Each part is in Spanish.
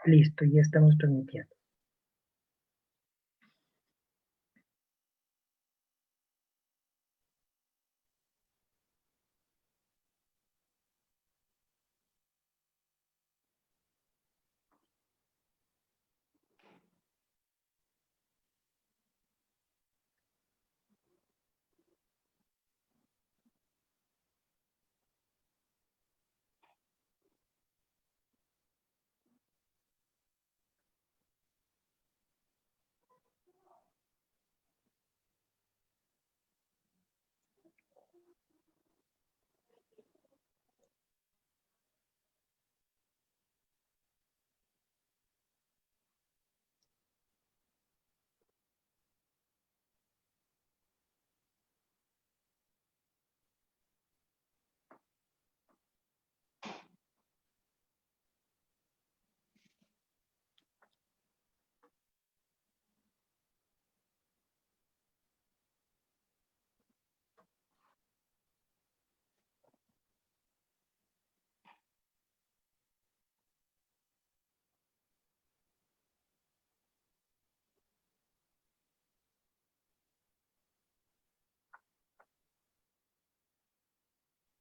Listo, ya estamos transmitiendo.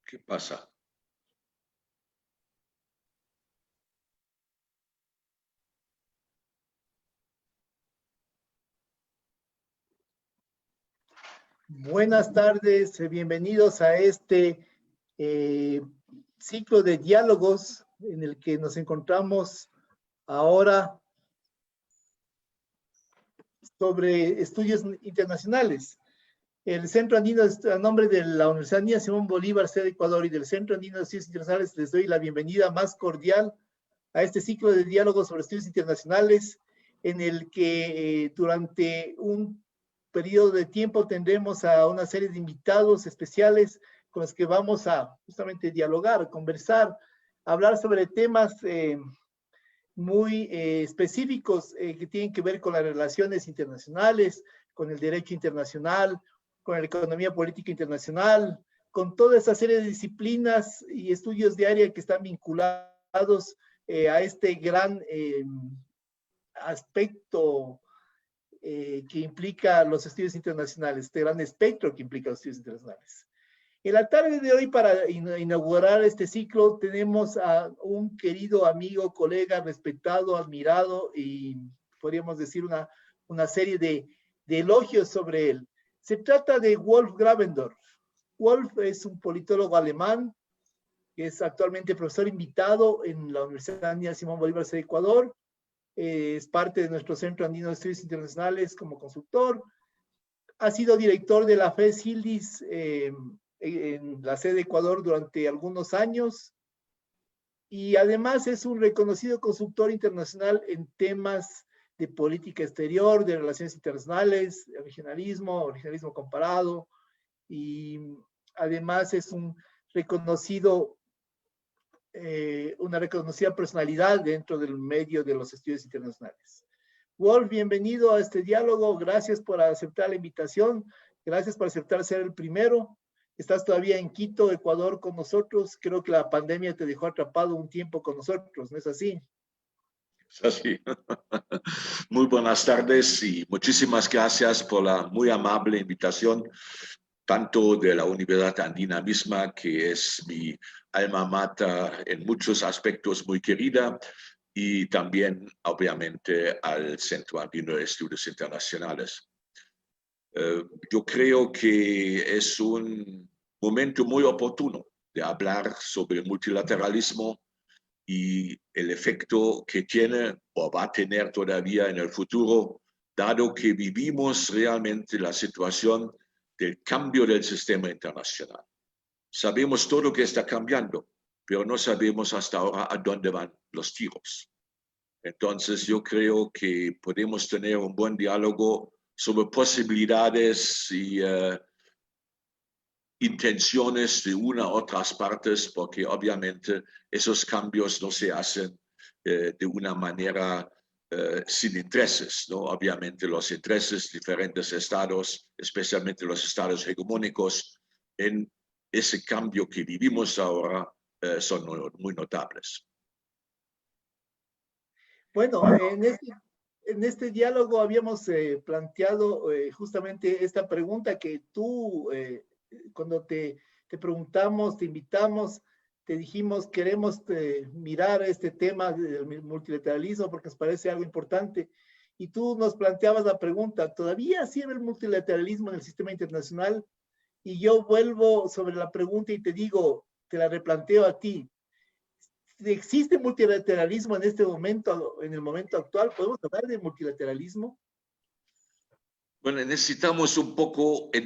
¿Qué pasa? Buenas tardes, bienvenidos a este ciclo de diálogos en el que nos encontramos ahora sobre estudios internacionales. El Centro Andino, a nombre de la Universidad Andina Simón Bolívar, sede Ecuador, y del Centro Andino de Estudios Internacionales, les doy la bienvenida más cordial a este ciclo de diálogos sobre estudios internacionales, en el que durante un periodo de tiempo tendremos a una serie de invitados especiales con los que vamos a justamente dialogar, conversar, hablar sobre temas muy específicos que tienen que ver con las relaciones internacionales, con el derecho internacional, con la economía política internacional, con toda esa serie de disciplinas y estudios de área que están vinculados a este gran aspecto que implica los estudios internacionales, este gran espectro que implica los estudios internacionales. En la tarde de hoy, para inaugurar este ciclo, tenemos a un querido amigo, colega, respetado, admirado y podríamos decir una serie de elogios sobre él. Se trata de Wolf Gravendorf. Wolf es un politólogo alemán que es actualmente profesor invitado en la Universidad Andina Simón Bolívar de Ecuador. Es parte de nuestro Centro Andino de Estudios Internacionales como consultor. Ha sido director de la FES Hildis en la sede de Ecuador durante algunos años. Y además es un reconocido consultor internacional en temas de política exterior, de relaciones internacionales, de regionalismo comparado. Y además es un reconocido una reconocida personalidad dentro del medio de los estudios internacionales. Wolf, bienvenido a este diálogo. Gracias por aceptar la invitación. Gracias por aceptar ser el primero. Estás todavía en Quito, Ecuador, con nosotros. Creo que la pandemia te dejó atrapado un tiempo con nosotros, ¿no es así? Es así. Muy buenas tardes y muchísimas gracias por la muy amable invitación, tanto de la Universidad Andina misma, que es mi alma mater en muchos aspectos muy querida, y también, obviamente, al Centro Andino de Estudios Internacionales. Yo creo que es un momento muy oportuno de hablar sobre el multilateralismo y el efecto que tiene o va a tener todavía en el futuro, dado que vivimos realmente la situación del cambio del sistema internacional. Sabemos todo que está cambiando, pero no sabemos hasta ahora a dónde van los tiros. Entonces yo creo que podemos tener un buen diálogo sobre posibilidades y intenciones de una u otras partes, porque obviamente esos cambios no se hacen de una manera sin intereses, ¿no? Obviamente los intereses de diferentes estados, especialmente los estados hegemónicos, en ese cambio que vivimos ahora son muy notables. Bueno, en este diálogo habíamos planteado justamente esta pregunta que tú, cuando te preguntamos, te invitamos, te dijimos, queremos mirar este tema del multilateralismo porque nos parece algo importante. Y tú nos planteabas la pregunta, ¿todavía sirve el multilateralismo en el sistema internacional? Y yo vuelvo sobre la pregunta y te digo, te la replanteo a ti. ¿Existe multilateralismo en este momento, en el momento actual? ¿Podemos hablar de multilateralismo? Bueno, necesitamos un poco, qué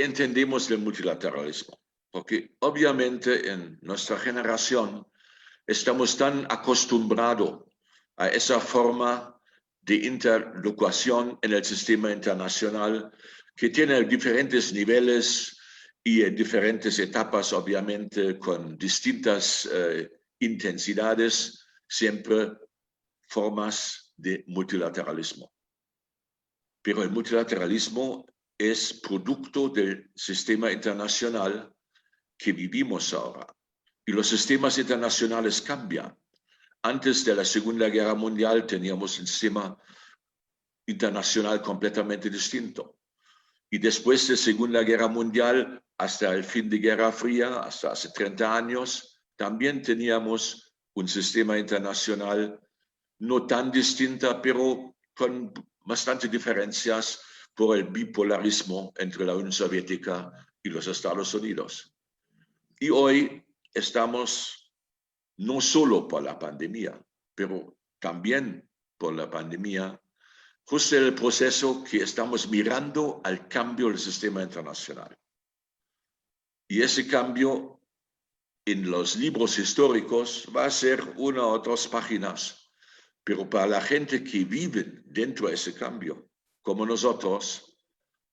entendemos del multilateralismo, porque obviamente en nuestra generación estamos tan acostumbrados a esa forma de interlocución en el sistema internacional que tiene diferentes niveles y diferentes etapas, obviamente, con distintas intensidades, siempre formas de multilateralismo. Pero el multilateralismo es producto del sistema internacional que vivimos ahora. Y los sistemas internacionales cambian. Antes de la Segunda Guerra Mundial teníamos un sistema internacional completamente distinto. Y después de la Segunda Guerra Mundial, hasta el fin de Guerra Fría, hasta hace 30 años, también teníamos un sistema internacional no tan distinto, pero con bastantes diferencias por el bipolarismo entre la Unión Soviética y los Estados Unidos. Y hoy estamos, no solo por la pandemia, pero también por la pandemia, justo en el proceso que estamos mirando al cambio del sistema internacional. Y ese cambio en los libros históricos va a ser una o dos páginas, pero para la gente que vive dentro de ese cambio, como nosotros,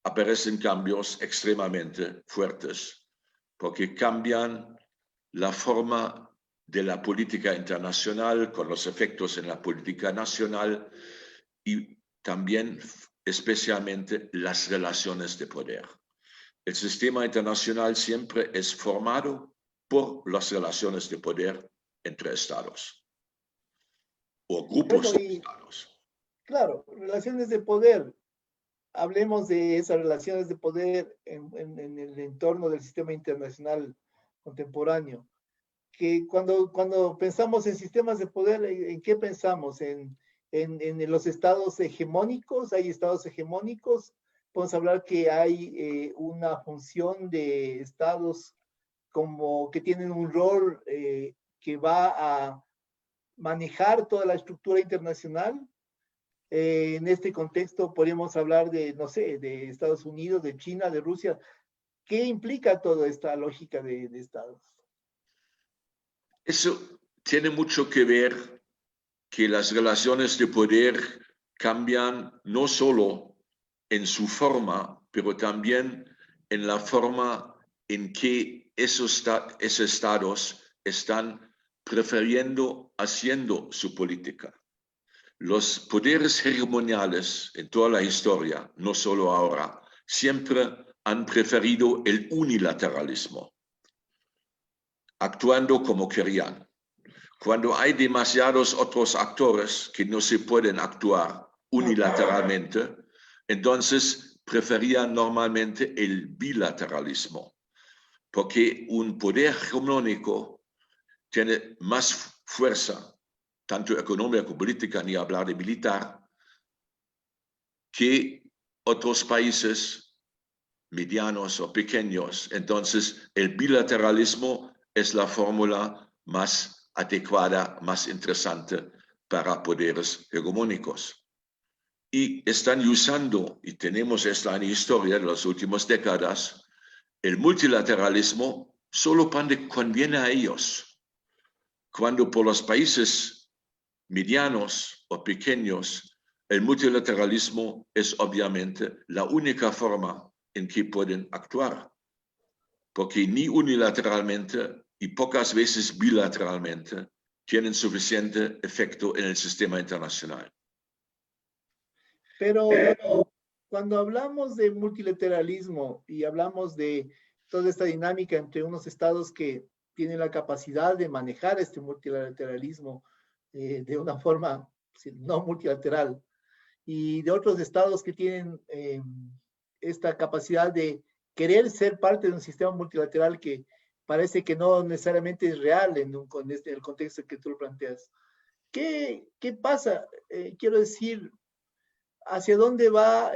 aparecen cambios extremadamente fuertes, porque cambian la forma de la política internacional con los efectos en la política nacional y también especialmente las relaciones de poder. El sistema internacional siempre es formado por las relaciones de poder entre estados o grupos de estados. Claro, relaciones de poder. Hablemos de esas relaciones de poder en el entorno del sistema internacional contemporáneo. Que cuando pensamos en sistemas de poder, ¿en qué pensamos? ¿En los estados hegemónicos? ¿Hay estados hegemónicos? Podemos hablar que hay una función de estados como que tienen un rol que va a manejar toda la estructura internacional. En este contexto podríamos hablar de, no sé, de Estados Unidos, de China, de Rusia. ¿Qué implica toda esta lógica de estados? Eso tiene mucho que ver que las relaciones de poder cambian no solo en su forma, pero también en la forma en que esos estados están prefiriendo haciendo su política. Los poderes hegemoniales en toda la historia, no solo ahora, siempre han preferido el unilateralismo, actuando como querían. Cuando hay demasiados otros actores que no se pueden actuar unilateralmente, entonces preferían normalmente el bilateralismo, porque un poder hegemónico tiene más fuerza, tanto económica como política, ni hablar de militar, que otros países medianos o pequeños. Entonces, el bilateralismo es la fórmula más adecuada, más interesante para poderes hegemónicos. Y están usando, y tenemos esta en la historia de las últimas décadas, el multilateralismo solo cuando conviene a ellos. Cuando por los países medianos o pequeños, el multilateralismo es obviamente la única forma en que pueden actuar, porque ni unilateralmente y pocas veces bilateralmente tienen suficiente efecto en el sistema internacional. Pero cuando hablamos de multilateralismo y hablamos de toda esta dinámica entre unos estados que tienen la capacidad de manejar este multilateralismo, de una forma no multilateral, y de otros estados que tienen esta capacidad de querer ser parte de un sistema multilateral que parece que no necesariamente es real en el contexto que tú lo planteas. ¿Qué pasa? Quiero decir, ¿hacia dónde va?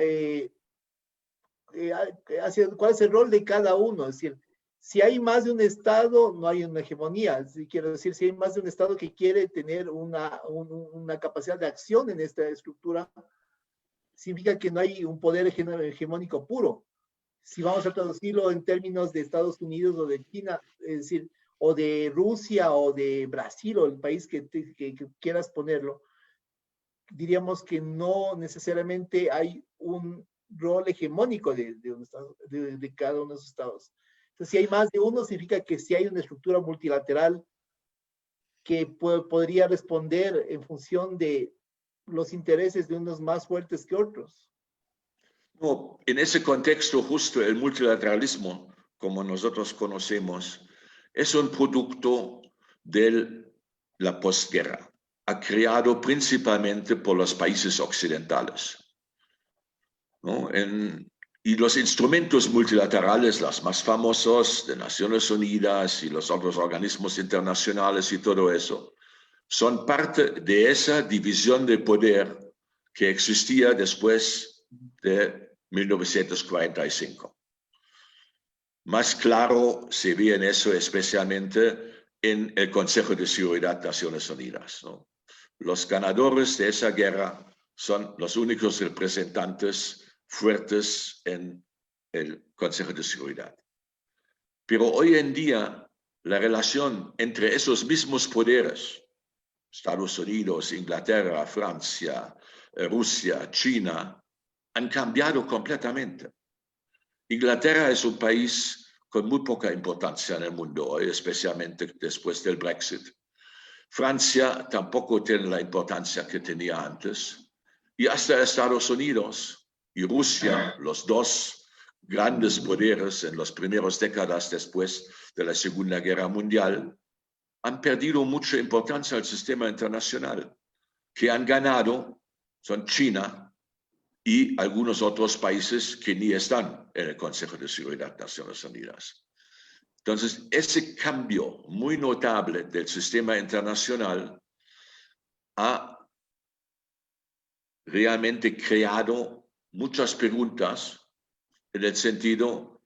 ¿Cuál es el rol de cada uno? Es decir, si hay más de un Estado, no hay una hegemonía. Quiero decir, si hay más de un Estado que quiere tener una capacidad de acción en esta estructura, significa que no hay un poder hegemónico puro. Si vamos a traducirlo en términos de Estados Unidos o de China, es decir, o de Rusia o de Brasil o el país que quieras ponerlo, diríamos que no necesariamente hay un rol hegemónico de cada uno de esos estados. Entonces, si hay más de uno, significa que sí hay una estructura multilateral que podría responder en función de los intereses de unos más fuertes que otros. No, en ese contexto, justo el multilateralismo, como nosotros conocemos, es un producto de la posguerra, creado principalmente por los países occidentales, ¿no? Y los instrumentos multilaterales, los más famosos de Naciones Unidas y los otros organismos internacionales y todo eso, son parte de esa división de poder que existía después de 1945. Más claro se ve en eso especialmente en el Consejo de Seguridad de Naciones Unidas, ¿no? Los ganadores de esa guerra son los únicos representantes fuertes en el Consejo de Seguridad. Pero hoy en día la relación entre esos mismos poderes, Estados Unidos, Inglaterra, Francia, Rusia, China, han cambiado completamente. Inglaterra es un país con muy poca importancia en el mundo hoy, especialmente después del Brexit. Francia tampoco tiene la importancia que tenía antes. Y hasta Estados Unidos y Rusia, los dos grandes poderes en las primeras décadas después de la Segunda Guerra Mundial, han perdido mucha importancia al sistema internacional. Que han ganado son China y algunos otros países que ni están en el Consejo de Seguridad de Naciones Unidas. Entonces, ese cambio muy notable del sistema internacional ha realmente creado muchas preguntas en el sentido,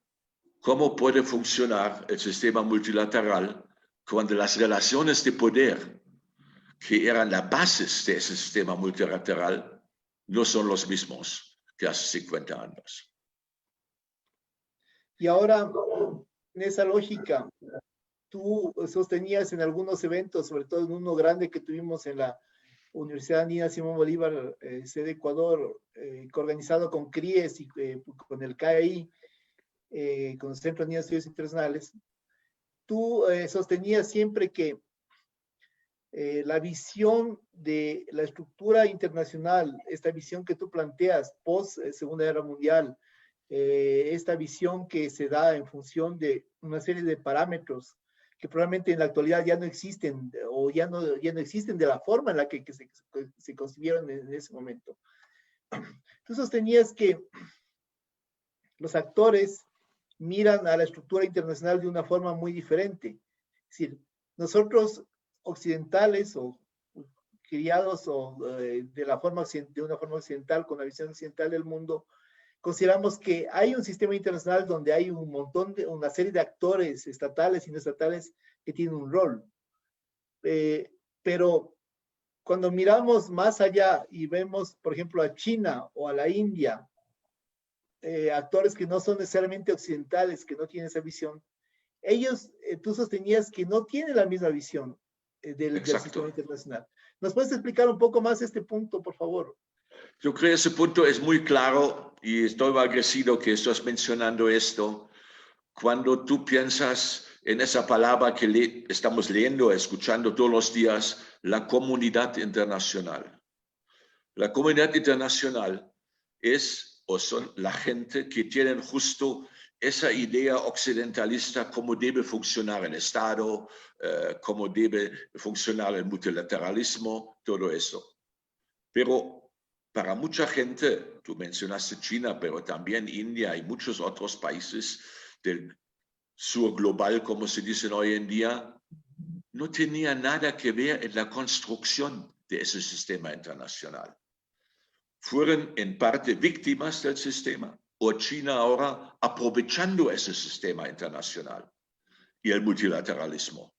¿cómo puede funcionar el sistema multilateral cuando las relaciones de poder que eran la base de ese sistema multilateral no son los mismos que hace 50 años? Y ahora, en esa lógica, tú sostenías en algunos eventos, sobre todo en uno grande que tuvimos en la Universidad Andina Simón Bolívar, sede Ecuador, organizado con CRIES y con el CAI, con el Centro Andino de Estudios Internacionales, tú sostenías siempre que la visión de la estructura internacional, esta visión que tú planteas post Segunda Guerra Mundial, esta visión que se da en función de una serie de parámetros que probablemente en la actualidad ya no existen o ya no existen de la forma en la que se concibieron en ese momento. Tú sostenías que los actores miran a la estructura internacional de una forma muy diferente. Es decir, nosotros occidentales o criados de una forma occidental, con la visión occidental del mundo, consideramos que hay un sistema internacional donde hay una serie de actores estatales y no estatales que tienen un rol. Pero cuando miramos más allá y vemos, por ejemplo, a China o a la India, actores que no son necesariamente occidentales, que no tienen esa visión, ellos, tú sostenías que no tienen la misma visión del sistema internacional. ¿Nos puedes explicar un poco más este punto, por favor? Yo creo que ese punto es muy claro y estoy agradecido que estás mencionando esto. Cuando tú piensas en esa palabra que estamos leyendo, escuchando todos los días, la comunidad internacional. La comunidad internacional es o son la gente que tienen justo esa idea occidentalista, cómo debe funcionar el Estado, cómo debe funcionar el multilateralismo, todo eso. Pero para mucha gente, tú mencionaste China, pero también India y muchos otros países del sur global, como se dicen hoy en día, no tenía nada que ver en la construcción de ese sistema internacional. Fueron en parte víctimas del sistema, o China ahora aprovechando ese sistema internacional y el multilateralismo.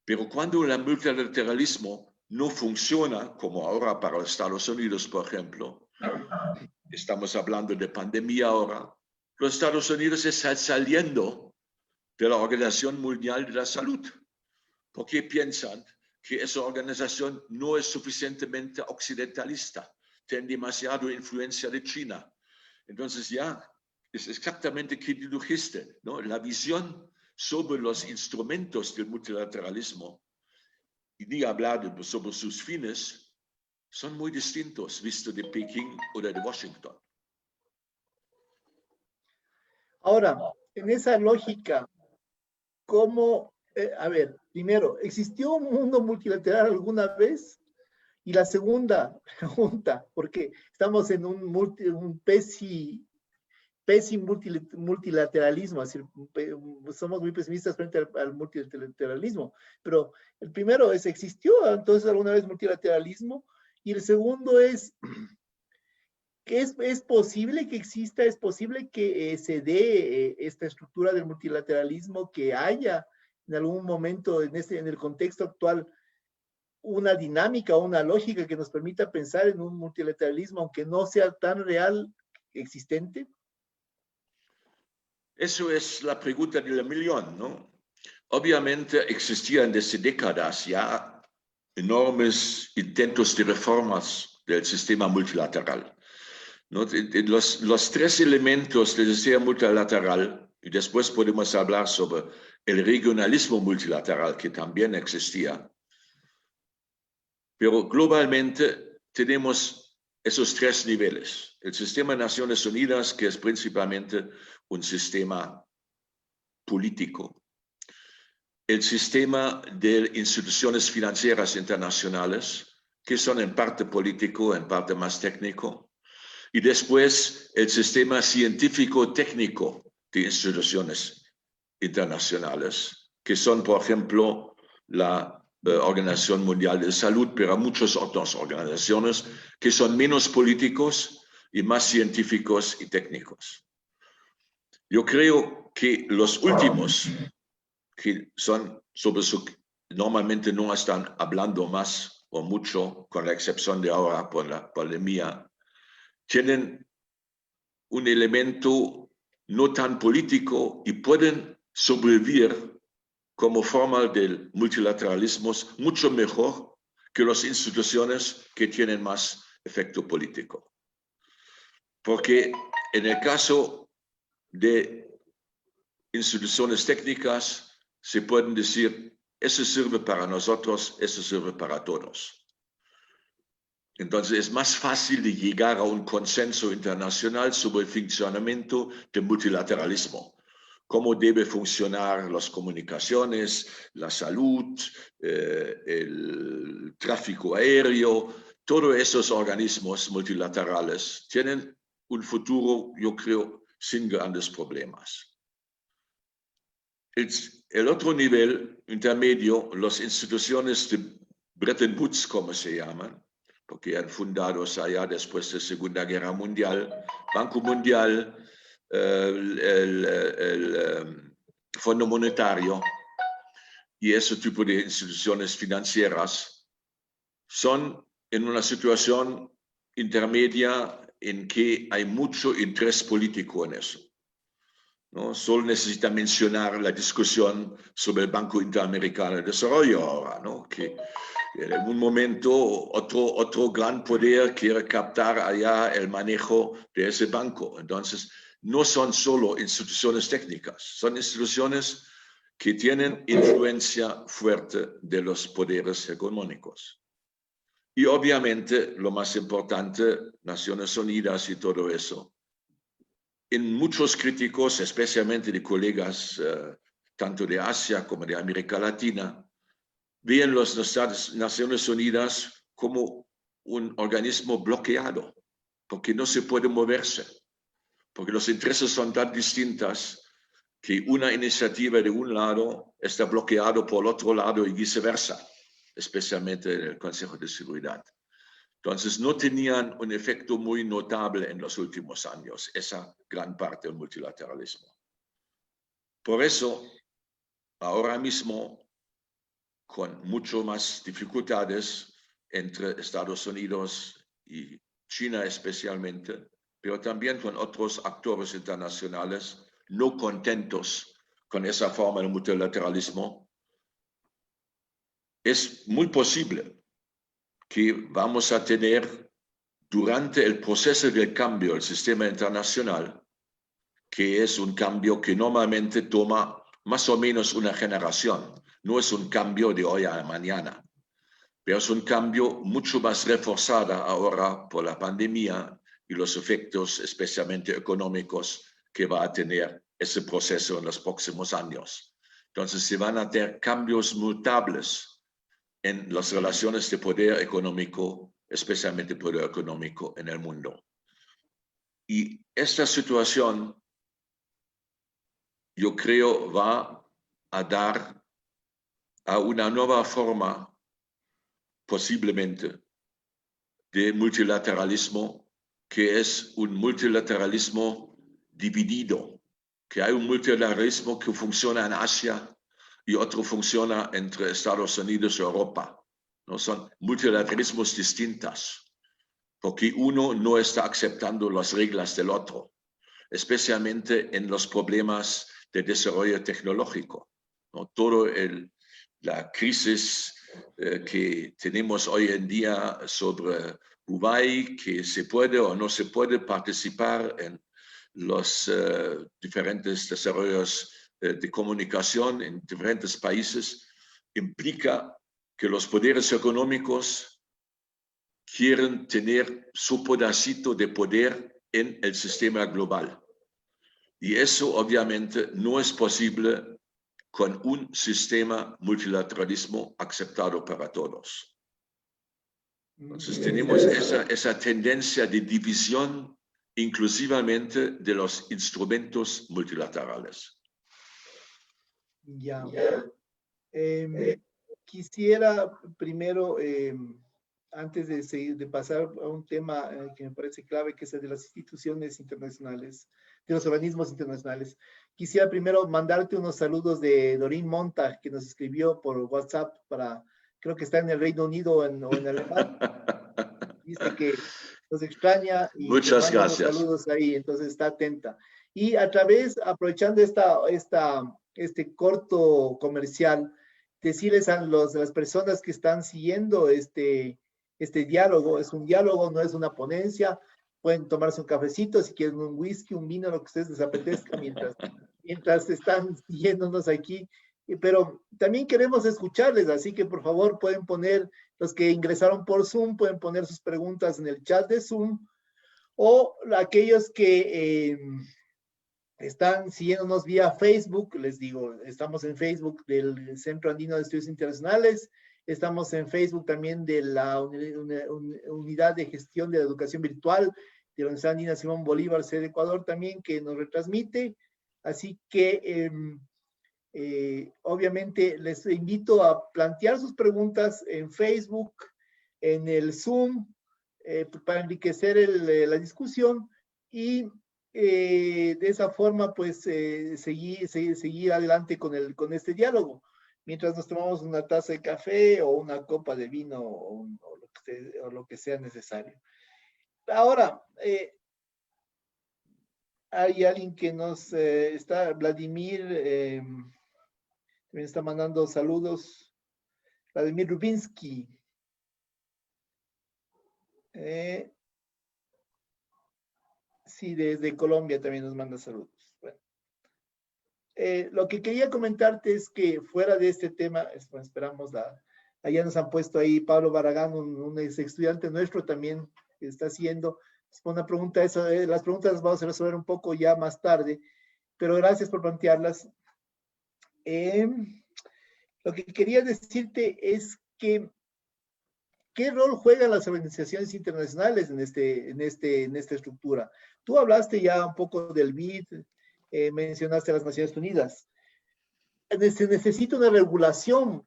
Pero cuando el multilateralismo no funciona, como ahora para los Estados Unidos, por ejemplo, estamos hablando de pandemia ahora, los Estados Unidos están saliendo de la Organización Mundial de la Salud, porque piensan que esa organización no es suficientemente occidentalista, tiene demasiada influencia de China. Entonces ya es exactamente lo que tú dijiste, ¿no? La visión sobre los instrumentos del multilateralismo, y ni hablar sobre sus fines, son muy distintos visto de Pekín o de Washington. Ahora, en esa lógica, ¿cómo, a ver, primero, ¿existió un mundo multilateral alguna vez? Y la segunda pregunta, porque estamos en un pésimo multilateralismo, es decir, somos muy pesimistas frente al multilateralismo, pero el primero es, ¿existió entonces alguna vez multilateralismo? Y el segundo es, ¿es posible que exista, es posible que se dé esta estructura del multilateralismo, que haya en algún momento en el contexto actual una dinámica o una lógica que nos permita pensar en un multilateralismo, aunque no sea tan real, existente? Eso es la pregunta del millón, ¿no? Obviamente existían desde décadas ya enormes intentos de reformas del sistema multilateral, ¿no? Los tres elementos del sistema multilateral, y después podemos hablar sobre el regionalismo multilateral que también existía, pero globalmente tenemos esos tres niveles. El sistema de Naciones Unidas, que es principalmente un sistema político. El sistema de instituciones financieras internacionales, que son en parte político, en parte más técnico. Y después el sistema científico-técnico de instituciones internacionales, que son, por ejemplo, la Organización Mundial de Salud, pero muchas otras organizaciones que son menos políticos y más científicos y técnicos. Yo creo que los últimos, que son sobre su, normalmente no están hablando más o mucho, con la excepción de ahora por la pandemia, tienen un elemento no tan político y pueden sobrevivir como forma del multilateralismo mucho mejor que las instituciones que tienen más efecto político. Porque en el caso de instituciones técnicas se pueden decir, eso sirve para nosotros, eso sirve para todos. Entonces es más fácil de llegar a un consenso internacional sobre el funcionamiento del multilateralismo. Cómo debe funcionar las comunicaciones, la salud, el tráfico aéreo. Todos esos organismos multilaterales tienen un futuro, yo creo, sin grandes problemas. El otro nivel intermedio, las instituciones de Bretton Woods, como se llaman, porque han fundado allá después de la Segunda Guerra Mundial, Banco Mundial, el Fondo Monetario y ese tipo de instituciones financieras, son en una situación intermedia en que hay mucho interés político en eso. ¿No? Solo necesita mencionar la discusión sobre el Banco Interamericano de Desarrollo ahora, ¿no? Que en algún momento otro gran poder quiere captar allá el manejo de ese banco. Entonces, no son solo instituciones técnicas, son instituciones que tienen influencia fuerte de los poderes hegemónicos. Y obviamente, lo más importante, Naciones Unidas y todo eso. En muchos críticos, especialmente de colegas tanto de Asia como de América Latina, ven las Naciones Unidas como un organismo bloqueado, porque no se puede moverse, porque los intereses son tan distintos que una iniciativa de un lado está bloqueado por el otro lado y viceversa, especialmente en el Consejo de Seguridad. Entonces, no tenían un efecto muy notable en los últimos años, esa gran parte del multilateralismo. Por eso, ahora mismo, con mucho más dificultades entre Estados Unidos y China especialmente, pero también con otros actores internacionales no contentos con esa forma de multilateralismo, es muy posible que vamos a tener durante el proceso del cambio del sistema internacional, que es un cambio que normalmente toma más o menos una generación, no es un cambio de hoy a mañana, pero es un cambio mucho más reforzado ahora por la pandemia y los efectos especialmente económicos que va a tener ese proceso en los próximos años. Entonces se van a tener cambios mutables en las relaciones de poder económico, especialmente poder económico en el mundo. Y esta situación, yo creo, va a dar a una nueva forma, posiblemente, de multilateralismo, que es un multilateralismo dividido, que hay un multilateralismo que funciona en Asia y otro funciona entre Estados Unidos y Europa. No son multilateralismos distintos, porque uno no está aceptando las reglas del otro, especialmente en los problemas de desarrollo tecnológico, ¿no? La crisis que tenemos hoy en día sobre Huawei, que se puede o no se puede participar en los diferentes desarrollos de comunicación en diferentes países, implica que los poderes económicos quieren tener su pedacito de poder en el sistema global. Y eso obviamente no es posible con un sistema multilateralismo aceptado para todos. Entonces tenemos esa tendencia de división inclusivamente de los instrumentos multilaterales. Ya. Quisiera primero, antes de pasar a un tema que me parece clave, que es el de las instituciones internacionales, de los organismos internacionales, quisiera primero mandarte unos saludos de Doreen Montag, que nos escribió por WhatsApp creo que está en el Reino Unido o en Alemania. Dice que nos extraña y muchas manda unos gracias. saludos ahí, entonces está atenta. Y aprovechando este corto comercial, decirles a las personas que están siguiendo este diálogo, es un diálogo, no es una ponencia, pueden tomarse un cafecito, si quieren un whisky, un vino, lo que ustedes les apetezca mientras están siguiéndonos aquí, pero también queremos escucharles, así que por favor pueden poner, los que ingresaron por Zoom, pueden poner sus preguntas en el chat de Zoom, o aquellos que están siguiéndonos vía Facebook, les digo, estamos en Facebook del Centro Andino de Estudios Internacionales, estamos en Facebook también de la Unidad de Gestión de la Educación Virtual de la Universidad Andina Simón Bolívar, sede Ecuador también, que nos retransmite, así que obviamente les invito a plantear sus preguntas en Facebook, en el Zoom, para enriquecer la discusión y de esa forma pues seguir adelante con este diálogo, mientras nos tomamos una taza de café o una copa de vino o lo que sea necesario. Ahora, hay alguien que nos está, Vladimir, me está mandando saludos. Vladimir Rubinsky. Sí, desde Colombia también nos manda saludos. Bueno. Lo que quería comentarte es que fuera de este tema, esperamos Allá nos han puesto ahí Pablo Barragán, un ex estudiante nuestro también que está haciendo. Una pregunta, las preguntas las vamos a resolver un poco ya más tarde, pero gracias por plantearlas. Lo que quería decirte es que ¿qué rol juegan las organizaciones internacionales en esta estructura? Tú hablaste ya un poco del BID, mencionaste a las Naciones Unidas. Se necesita una regulación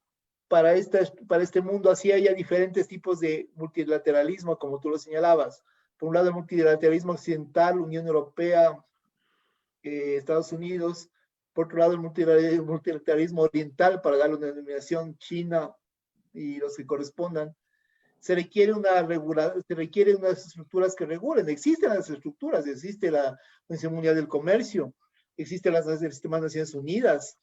para este mundo, así haya diferentes tipos de multilateralismo, como tú lo señalabas. Por un lado, el multilateralismo occidental, Unión Europea, Estados Unidos. Por otro lado, el multilateralismo oriental, para darle una denominación, China y los que correspondan. Se requieren unas estructuras que regulen. Existen las estructuras, existe la Organización Mundial del Comercio, existen las del Sistema de Naciones Unidas,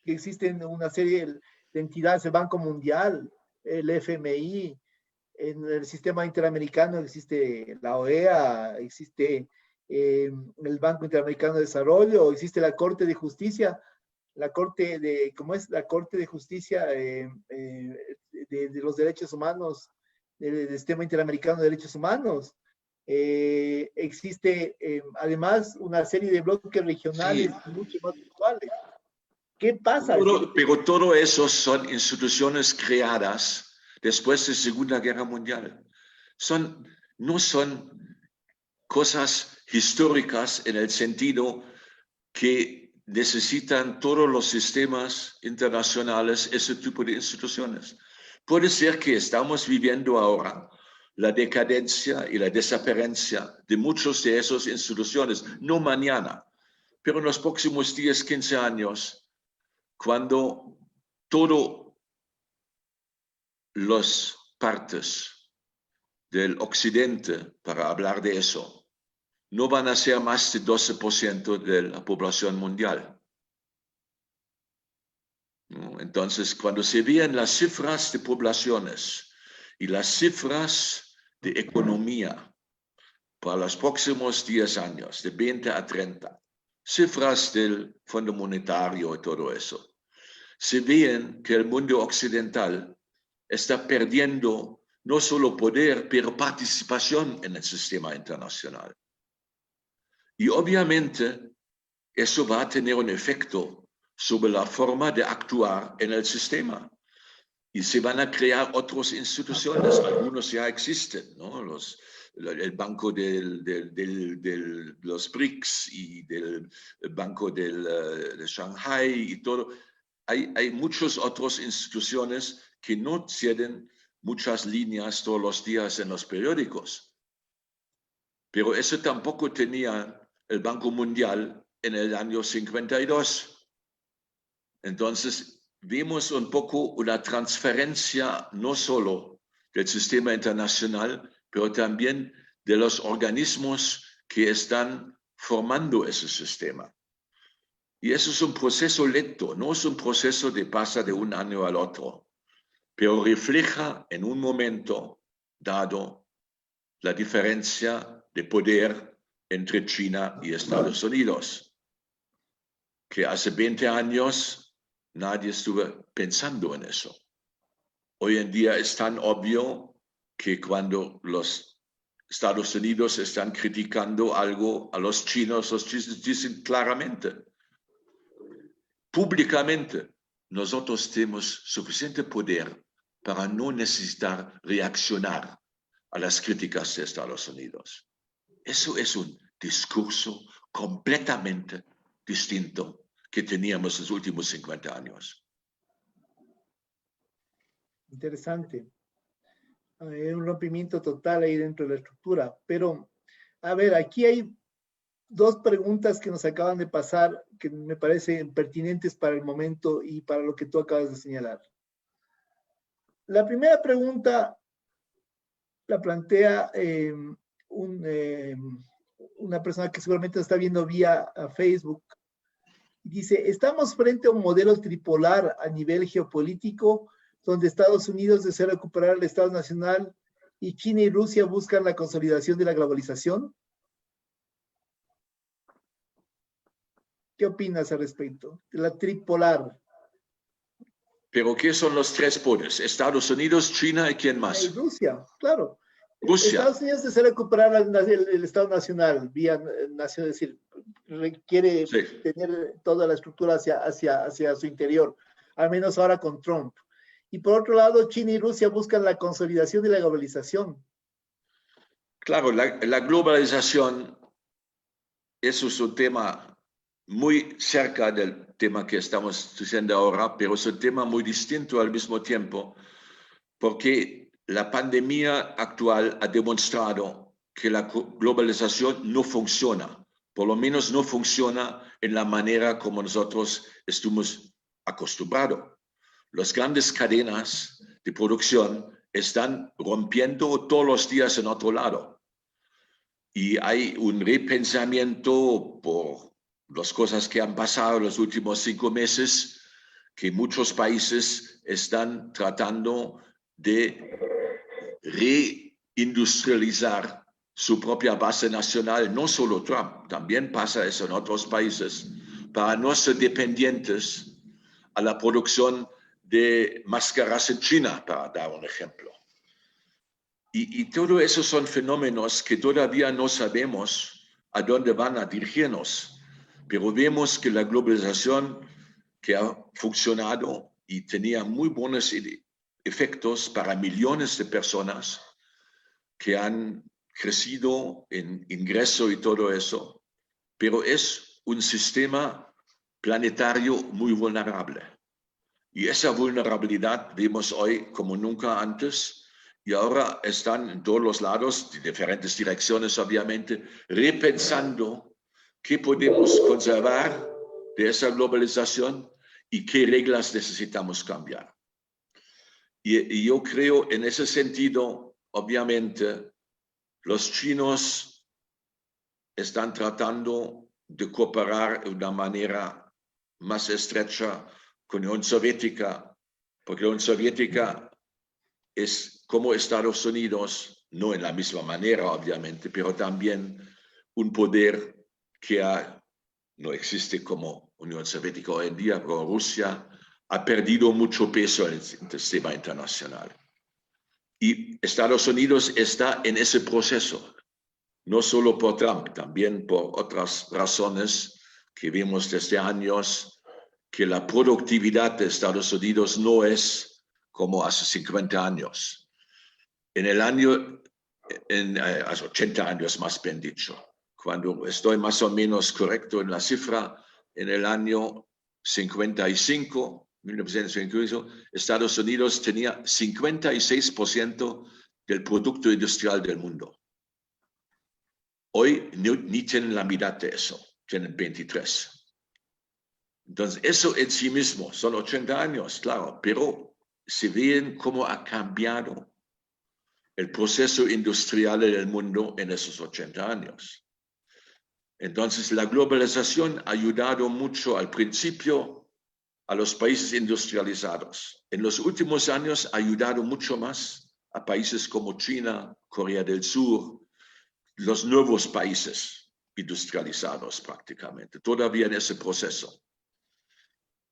existen una serie de entidades, el Banco Mundial, el FMI, en el sistema interamericano existe la OEA, existe el Banco Interamericano de Desarrollo, existe la Corte de Justicia, ¿cómo es? La Corte de Justicia de los Derechos Humanos, del Sistema Interamericano de Derechos Humanos. Existe además una serie de bloques regionales mucho más actuales. ¿Qué pasa? Pero todo eso son instituciones creadas después de la Segunda Guerra Mundial. No son cosas históricas en el sentido que necesitan todos los sistemas internacionales ese tipo de instituciones. Puede ser que estamos viviendo ahora la decadencia y la desaparición de muchas de esas instituciones, no mañana, pero en los próximos 10, 15 años, cuando todas las partes del occidente, para hablar de eso, no van a ser más de 12% de la población mundial. Entonces, cuando se vean las cifras de poblaciones y las cifras de economía para los próximos 10 años, de 20 a 30, cifras del Fondo Monetario y todo eso, se ven que el mundo occidental está perdiendo no solo poder, pero participación en el sistema internacional. Y obviamente eso va a tener un efecto sobre la forma de actuar en el sistema. Y se van a crear otras instituciones, algunos ya existen, ¿no? El Banco de los BRICS y del Banco de Shanghai y todo. Hay muchas otras instituciones que no tienen muchas líneas todos los días en los periódicos. Pero eso tampoco tenía el Banco Mundial en el año 52. Entonces, vimos un poco una transferencia no solo del sistema internacional, pero también de los organismos que están formando ese sistema. Y eso es un proceso lento, no es un proceso de pasa de un año al otro, pero refleja en un momento dado la diferencia de poder entre China y Estados Unidos, que hace 20 años nadie estuvo pensando en eso. Hoy en día es tan obvio que cuando los Estados Unidos están criticando algo a los chinos dicen claramente, públicamente, nosotros tenemos suficiente poder para no necesitar reaccionar a las críticas de Estados Unidos. Eso es un discurso completamente distinto que teníamos los últimos 50 años. Interesante. Hay un rompimiento total ahí dentro de la estructura. Pero, a ver, aquí hay dos preguntas que nos acaban de pasar que me parecen pertinentes para el momento y para lo que tú acabas de señalar. La primera pregunta la plantea una persona que seguramente está viendo vía Facebook. Dice, ¿estamos frente a un modelo tripolar a nivel geopolítico donde Estados Unidos desea recuperar el Estado Nacional y China y Rusia buscan la consolidación de la globalización? ¿Qué opinas al respecto de la tripolar? Pero ¿qué son los tres poderes? Estados Unidos, China y ¿quién Y más? Rusia, claro. Rusia. Estados Unidos desea recuperar el Estado Nacional, vía nación, es decir, quiere Sí. tener toda la estructura hacia su interior, al menos ahora con Trump. Y por otro lado, China y Rusia buscan la consolidación de la globalización. Claro, la globalización, eso es un tema muy cerca del tema que estamos diciendo ahora, pero es un tema muy distinto al mismo tiempo, porque la pandemia actual ha demostrado que la globalización no funciona, por lo menos no funciona en la manera como nosotros estamos acostumbrados. Las grandes cadenas de producción están rompiendo todos los días en otro lado. Y hay un repensamiento por las cosas que han pasado en los últimos 5 meses, que muchos países están tratando de reindustrializar su propia base nacional. No solo Trump, también pasa eso en otros países, para no ser dependientes a la producción de máscaras en China, para dar un ejemplo. Y todo eso son fenómenos que todavía no sabemos a dónde van a dirigirnos, pero vemos que la globalización que ha funcionado y tenía muy buenos efectos para millones de personas que han crecido en ingreso y todo eso, pero es un sistema planetario muy vulnerable. Y esa vulnerabilidad vemos hoy como nunca antes, y ahora están en todos los lados, de diferentes direcciones obviamente, repensando qué podemos conservar de esa globalización y qué reglas necesitamos cambiar. Y yo creo en ese sentido, obviamente, los chinos están tratando de cooperar de una manera más estrecha con la Unión Soviética, porque la Unión Soviética es como Estados Unidos, no en la misma manera, obviamente, pero también un poder que no existe como Unión Soviética hoy en día, pero Rusia ha perdido mucho peso en el sistema internacional. Y Estados Unidos está en ese proceso, no solo por Trump, también por otras razones que vemos desde años, que la productividad de Estados Unidos no es como hace 50 años. En el año, hace 80 años más bien dicho, cuando estoy más o menos correcto en la cifra, en el año 55, 1955, Estados Unidos tenía 56% del producto industrial del mundo. Hoy ni tienen la mitad de eso, tienen 23%. Entonces, eso en sí mismo son 80 años, claro, pero se ven cómo ha cambiado el proceso industrial en el mundo en esos 80 años. Entonces, la globalización ha ayudado mucho al principio a los países industrializados. En los últimos años ha ayudado mucho más a países como China, Corea del Sur, los nuevos países industrializados prácticamente, todavía en ese proceso.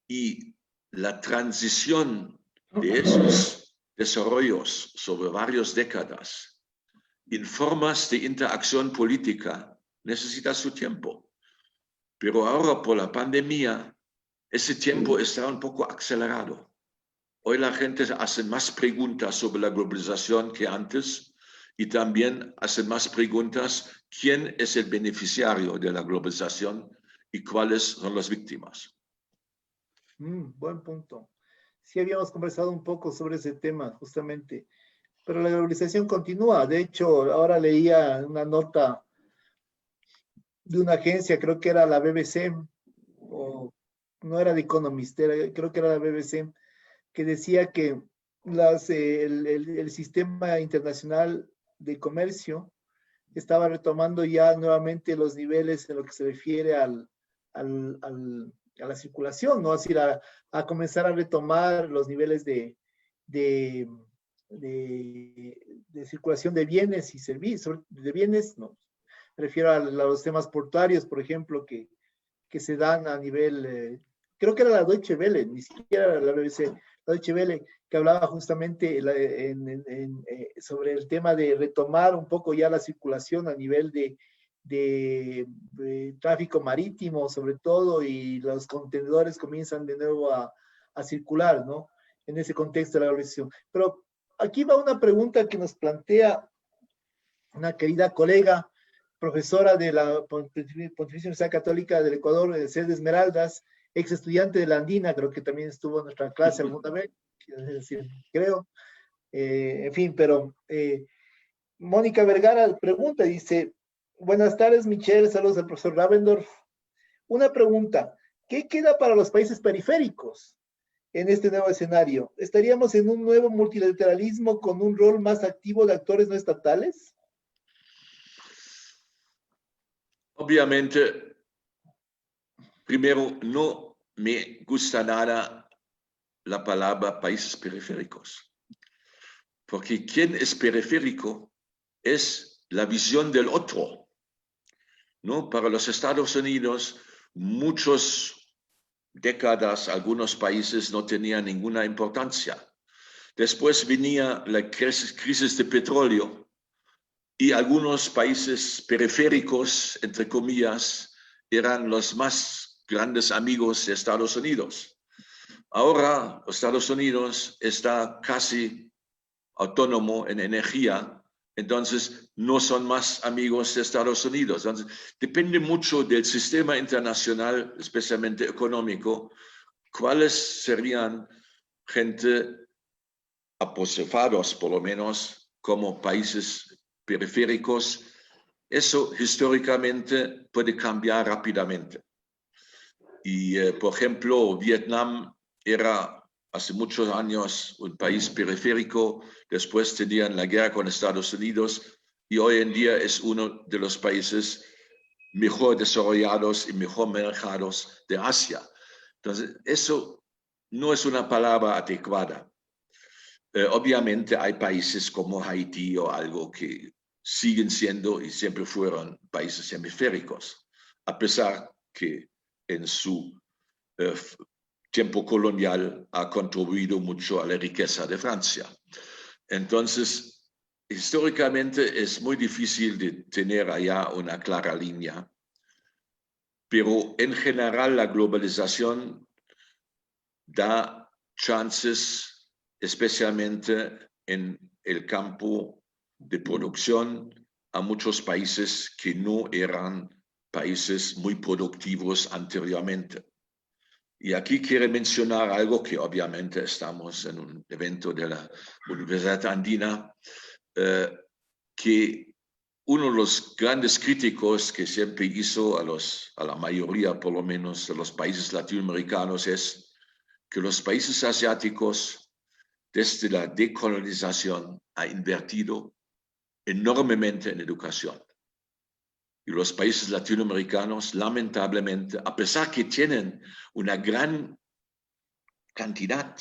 Y la transición de esos desarrollos sobre varias décadas en formas de interacción política necesita su tiempo. Pero ahora por la pandemia, ese tiempo está un poco acelerado. Hoy la gente hace más preguntas sobre la globalización que antes y también hace más preguntas quién es el beneficiario de la globalización y cuáles son las víctimas. Buen punto. Sí habíamos conversado un poco sobre ese tema, justamente. Pero la globalización continúa. De hecho, ahora leía una nota de una agencia, creo que era la BBC, o no era The Economist, creo que era la BBC, que decía que el sistema internacional de comercio estaba retomando ya nuevamente los niveles en lo que se refiere a la circulación, ¿no? Así a comenzar a retomar los niveles de circulación de bienes y servicios, de bienes, ¿no? Me refiero a los temas portuarios, por ejemplo, que se dan a nivel creo que era la Deutsche Welle, ni siquiera la BBC, la Deutsche Welle, que hablaba justamente sobre el tema de retomar un poco ya la circulación a nivel de tráfico marítimo, sobre todo, y los contenedores comienzan de nuevo a circular, ¿no? En ese contexto de la globalización. Pero aquí va una pregunta que nos plantea una querida colega, profesora de la Pontificia Universidad Católica del Ecuador, Ced Esmeraldas, ex estudiante de la Andina, creo que también estuvo en nuestra clase alguna vez, es decir, creo. En fin, pero Mónica Vergara pregunta, dice, buenas tardes, Michelle, saludos al profesor Ravendorf. Una pregunta, ¿qué queda para los países periféricos en este nuevo escenario? ¿Estaríamos en un nuevo multilateralismo con un rol más activo de actores no estatales? Obviamente, primero, no me gusta nada la palabra países periféricos, porque quien es periférico es la visión del otro, ¿no? Para los Estados Unidos, muchas décadas, algunos países no tenían ninguna importancia. Después venía la crisis de petróleo, y algunos países periféricos, entre comillas, eran los más grandes amigos de Estados Unidos. Ahora, Estados Unidos está casi autónomo en energía, entonces no son más amigos de Estados Unidos. Entonces, depende mucho del sistema internacional, especialmente económico, cuáles serían gente apostrofados, por lo menos, como países periféricos. Eso históricamente puede cambiar rápidamente. Y, por ejemplo, Vietnam era hace muchos años un país periférico, después tenían la guerra con Estados Unidos y hoy en día es uno de los países mejor desarrollados y mejor manejados de Asia. Entonces, eso no es una palabra adecuada. Obviamente hay países como Haití o algo que siguen siendo y siempre fueron países hemisféricos, a pesar que en su tiempo colonial ha contribuido mucho a la riqueza de Francia. Entonces, históricamente es muy difícil de tener allá una clara línea, pero en general la globalización da chances, especialmente en el campo de producción, a muchos países que no eran países muy productivos anteriormente. Y aquí quiero mencionar algo que obviamente estamos en un evento de la Universidad Andina, que uno de los grandes críticos que siempre hizo a la mayoría, por lo menos, de los países latinoamericanos es que los países asiáticos, desde la decolonización, han invertido enormemente en educación. Y los países latinoamericanos, lamentablemente, a pesar que tienen una gran cantidad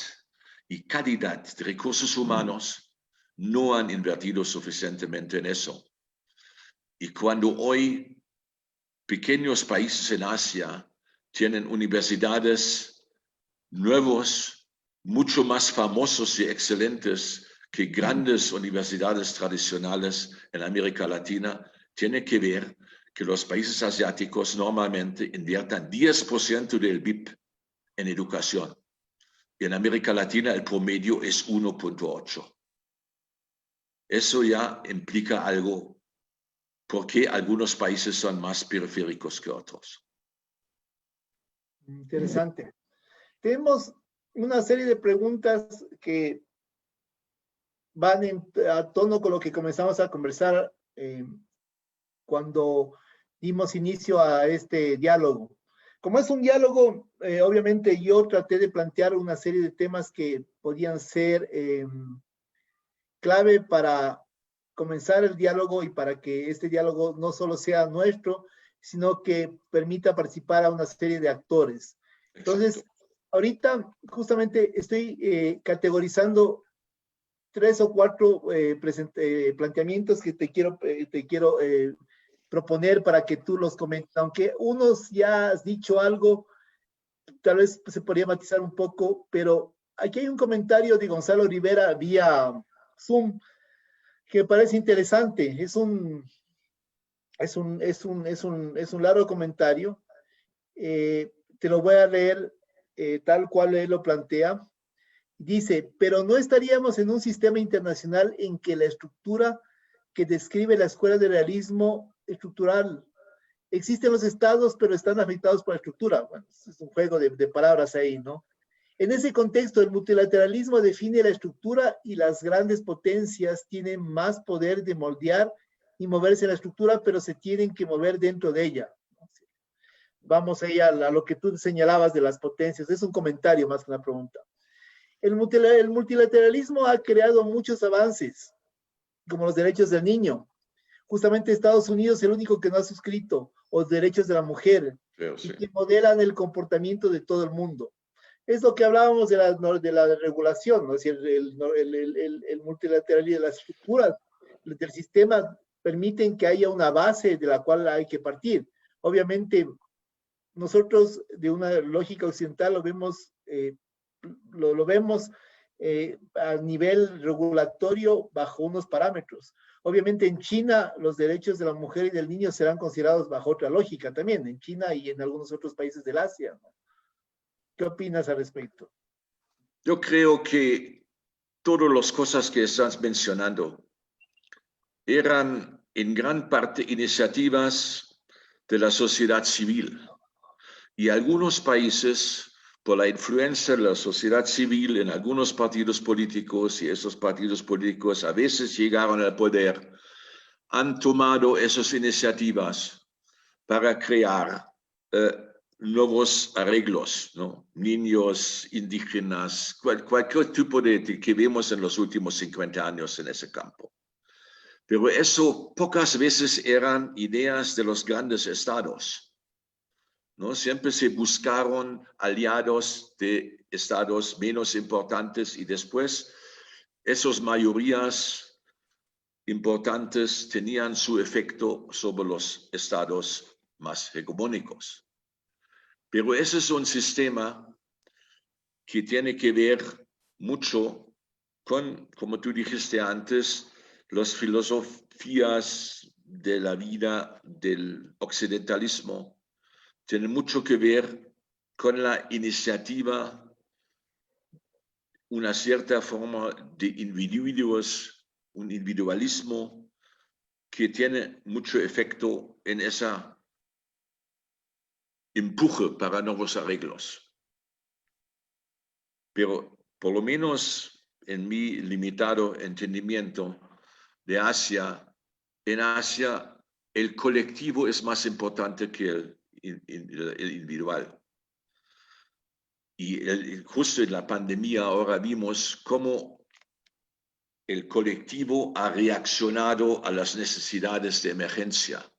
y calidad de recursos humanos, no han invertido suficientemente en eso. Y cuando hoy pequeños países en Asia tienen universidades nuevos, mucho más famosos y excelentes que grandes universidades tradicionales en América Latina, tiene que ver que los países asiáticos normalmente inviertan 10% del BIP en educación. Y en América Latina el promedio es 1.8. Eso ya implica algo, porque algunos países son más periféricos que otros. Interesante. Tenemos una serie de preguntas que van a tono con lo que comenzamos a conversar cuando dimos inicio a este diálogo. Como es un diálogo, obviamente yo traté de plantear una serie de temas que podían ser clave para comenzar el diálogo y para que este diálogo no solo sea nuestro, sino que permita participar a una serie de actores. Entonces, ahorita justamente estoy categorizando 3 o 4 planteamientos que te quiero proponer para que tú los comentes. Aunque unos ya has dicho algo, tal vez se podría matizar un poco, pero aquí hay un comentario de Gonzalo Rivera vía Zoom que me parece interesante. Es un largo comentario. Te lo voy a leer tal cual él lo plantea. Dice, pero no estaríamos en un sistema internacional en que la estructura que describe la escuela de realismo estructural. Existen los estados, pero están afectados por la estructura. Bueno, es un juego de palabras ahí, ¿no? En ese contexto, el multilateralismo define la estructura y las grandes potencias tienen más poder de moldear y moverse en la estructura, pero se tienen que mover dentro de ella. Vamos ahí a lo que tú señalabas de las potencias. Es un comentario más que una pregunta. El multilateralismo ha creado muchos avances, como los derechos del niño. Justamente Estados Unidos es el único que no ha suscrito, o los derechos de la mujer, y que modelan el comportamiento de todo el mundo. Es lo que hablábamos de la regulación, ¿no? Es decir, el multilateralismo, las estructuras del sistema permiten que haya una base de la cual hay que partir. Obviamente, nosotros de una lógica occidental lo vemos a nivel regulatorio bajo unos parámetros. Obviamente en China los derechos de la mujer y del niño serán considerados bajo otra lógica también, en China y en algunos otros países del Asia, ¿no? ¿Qué opinas al respecto? Yo creo que todas las cosas que estás mencionando eran en gran parte iniciativas de la sociedad civil. Y algunos países, por la influencia de la sociedad civil en algunos partidos políticos, y esos partidos políticos a veces llegaron al poder, han tomado esas iniciativas para crear nuevos arreglos, ¿no? Niños, indígenas, cualquier tipo de que vemos en los últimos 50 años en ese campo. Pero eso pocas veces eran ideas de los grandes estados, ¿no? Siempre se buscaron aliados de estados menos importantes y después esas mayorías importantes tenían su efecto sobre los estados más hegemónicos. Pero ese es un sistema que tiene que ver mucho con, como tú dijiste antes, las filosofías de la vida del occidentalismo. Tiene mucho que ver con la iniciativa, una cierta forma de individuos, un individualismo que tiene mucho efecto en ese empuje para nuevos arreglos. Pero por lo menos en mi limitado entendimiento de Asia, en Asia el colectivo es más importante que el individual. Y justo en la pandemia ahora vimos cómo el colectivo ha reaccionado a las necesidades de emergencia.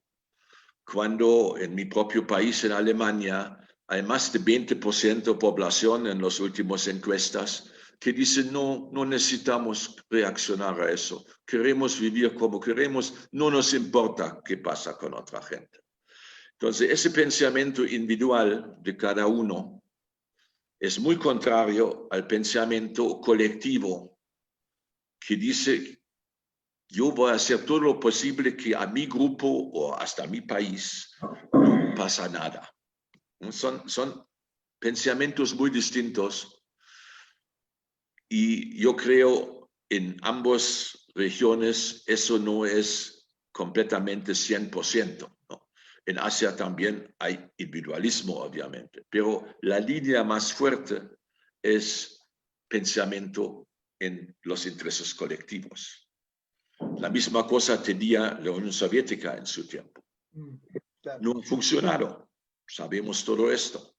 Cuando en mi propio país, en Alemania, hay más de 20% de población en las últimas encuestas que dicen no necesitamos reaccionar a eso. Queremos vivir como queremos, no nos importa qué pasa con otra gente. Entonces, ese pensamiento individual de cada uno es muy contrario al pensamiento colectivo que dice, yo voy a hacer todo lo posible que a mi grupo o hasta a mi país no pasa nada. Son pensamientos muy distintos y yo creo en ambas regiones eso no es completamente 100%, ¿no? En Asia también hay individualismo, obviamente, pero la línea más fuerte es pensamiento en los intereses colectivos. La misma cosa tenía la Unión Soviética en su tiempo. Claro. No ha funcionado, sabemos todo esto.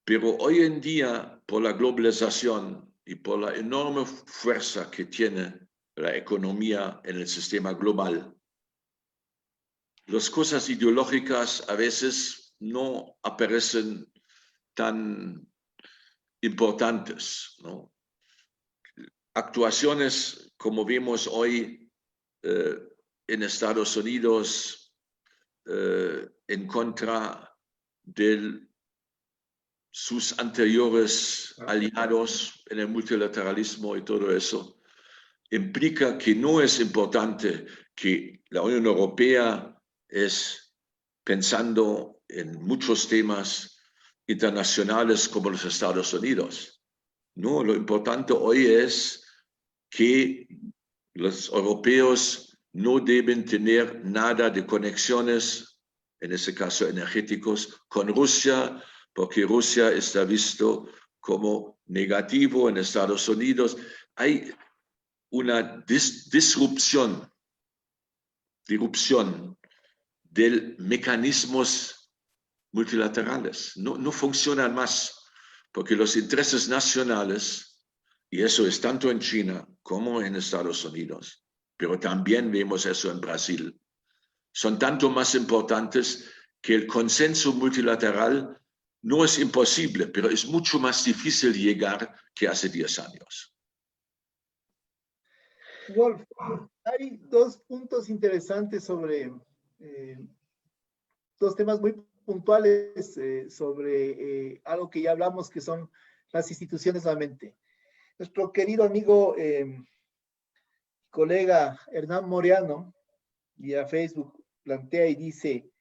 Pero hoy en día, por la globalización y por la enorme fuerza que tiene la economía en el sistema global, las cosas ideológicas a veces no aparecen tan importantes, ¿no? Actuaciones como vimos hoy en Estados Unidos en contra del sus anteriores aliados en el multilateralismo y todo eso, implica que no es importante que la Unión Europea es pensando en muchos temas internacionales como los Estados Unidos. No, lo importante hoy es que los europeos no deben tener nada de conexiones, en ese caso energéticos, con Rusia, porque Rusia está visto como negativo en Estados Unidos. Hay una disrupción de mecanismos multilaterales. No funcionan más, porque los intereses nacionales, y eso es tanto en China como en Estados Unidos, pero también vemos eso en Brasil, son tanto más importantes que el consenso multilateral no es imposible, pero es mucho más difícil llegar que hace 10 años. Wolf, hay dos puntos interesantes sobre, dos temas muy puntuales sobre algo que ya hablamos, que son las instituciones nuevamente. Nuestro querido amigo, colega Hernán Moreano, vía Facebook, plantea y dice,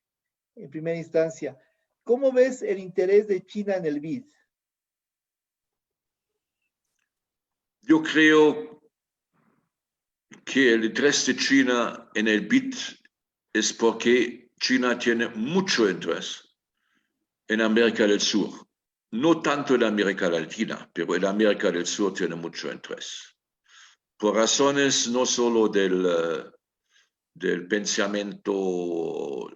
en primera instancia, ¿cómo ves el interés de China en el BID? Yo creo que el interés de China en el BID es porque China tiene mucho interés en América del Sur. No tanto en América Latina, pero en América del Sur tiene mucho interés. Por razones no solo del pensamiento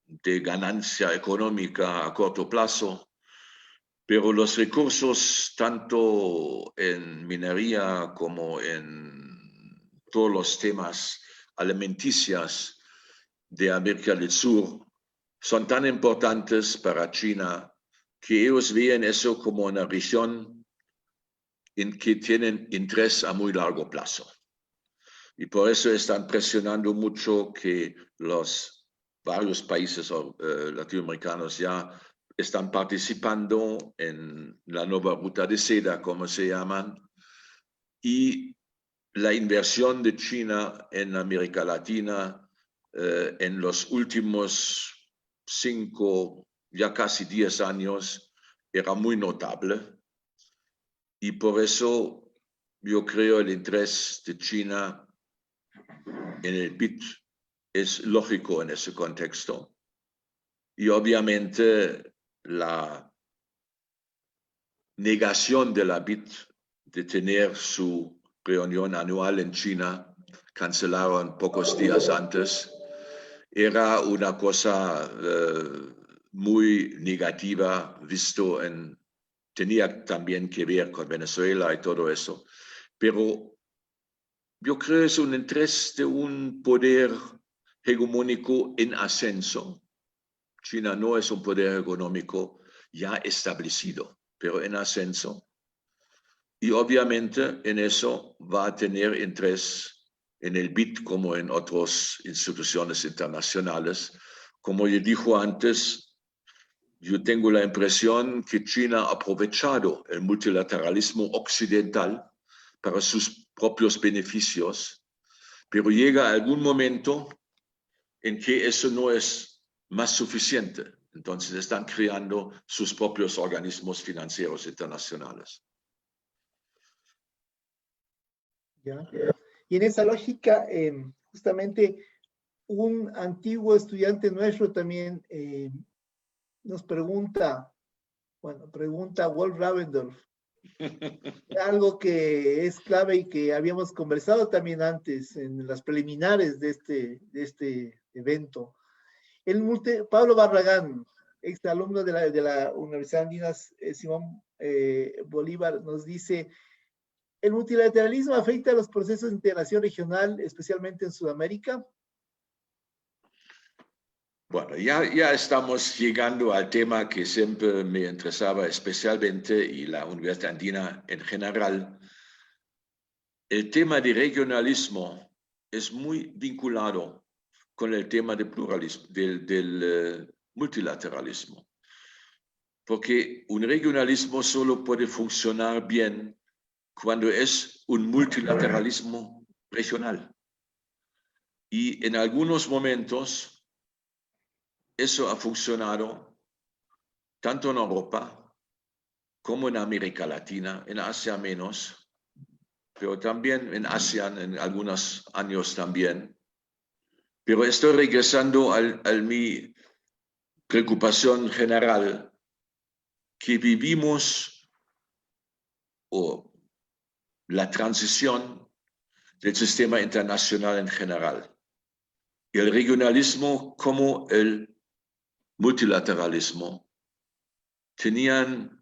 de ganancia económica a corto plazo, pero los recursos tanto en minería como en todos los temas alimenticios de América del Sur son tan importantes para China que ellos ven eso como una región en que tienen interés a muy largo plazo. Y por eso están presionando mucho que los varios países latinoamericanos ya están participando en la nueva ruta de seda, como se llaman, y la inversión de China en América Latina en los últimos 5, ya casi 10 años, era muy notable. Y por eso yo creo el interés de China en el BID es lógico en ese contexto. Y obviamente la negación de la BID de tener su reunión anual en China, cancelaron pocos días antes, era una cosa muy negativa, visto tenía también que ver con Venezuela y todo eso. Pero yo creo que es un interés de un poder hegemónico en ascenso. China no es un poder económico ya establecido, pero en ascenso. Y obviamente en eso va a tener interés en el BID como en otras instituciones internacionales. Como yo dije antes, yo tengo la impresión que China ha aprovechado el multilateralismo occidental para sus propios beneficios, pero llega algún momento en que eso no es más suficiente. Entonces están creando sus propios organismos financieros internacionales. ¿Ya? Y en esa lógica, justamente un antiguo estudiante nuestro también nos pregunta, pregunta Wolf Ravendorf, algo que es clave y que habíamos conversado también antes en las preliminares de este evento. Pablo Barragán, ex alumno de la Universidad Andina Simón Bolívar, nos dice, ¿el multilateralismo afecta a los procesos de integración regional, especialmente en Sudamérica? Bueno, ya estamos llegando al tema que siempre me interesaba especialmente y la Universidad Andina en general. El tema de regionalismo es muy vinculado con el tema de pluralismo, del multilateralismo. porque un regionalismo solo puede funcionar bien cuando es un multilateralismo regional. Y en algunos momentos eso ha funcionado tanto en Europa como en América Latina, en Asia menos, pero también en ASEAN en algunos años también. Pero estoy regresando a mi preocupación general, que vivimos la transición del sistema internacional en general. Y el regionalismo como el multilateralismo tenían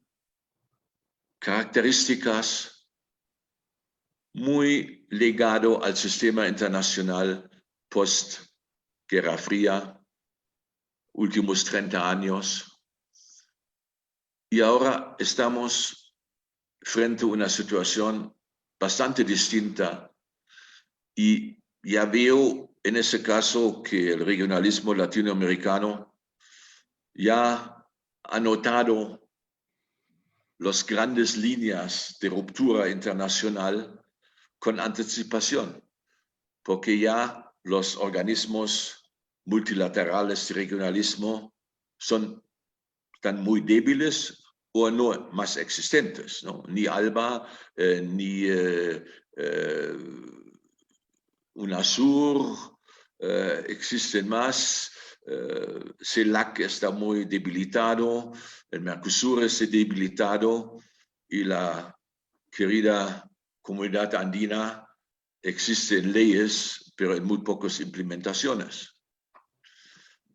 características muy ligadas al sistema internacional post-Guerra Fría, últimos 30 años. Y ahora estamos frente a una situación bastante distinta y ya veo en ese caso que el regionalismo latinoamericano ya ha notado las grandes líneas de ruptura internacional con anticipación, porque ya los organismos multilaterales de regionalismo están muy débiles o no más existentes, ¿no? Ni ALBA, ni UNASUR existen más. CELAC está muy debilitado, el Mercosur está debilitado y la querida comunidad andina existen leyes, pero en muy pocas implementaciones.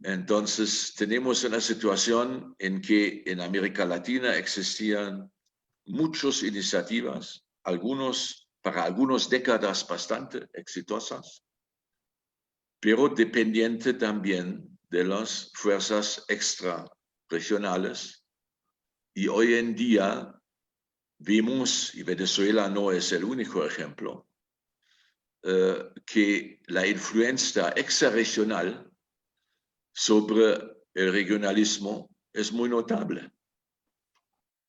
Entonces, tenemos una situación en que en América Latina existían muchas iniciativas, para algunas décadas bastante exitosas, pero dependiente también de las fuerzas extrarregionales. Y hoy en día vemos, y Venezuela no es el único ejemplo, que la influencia extrarregional sobre el regionalismo es muy notable,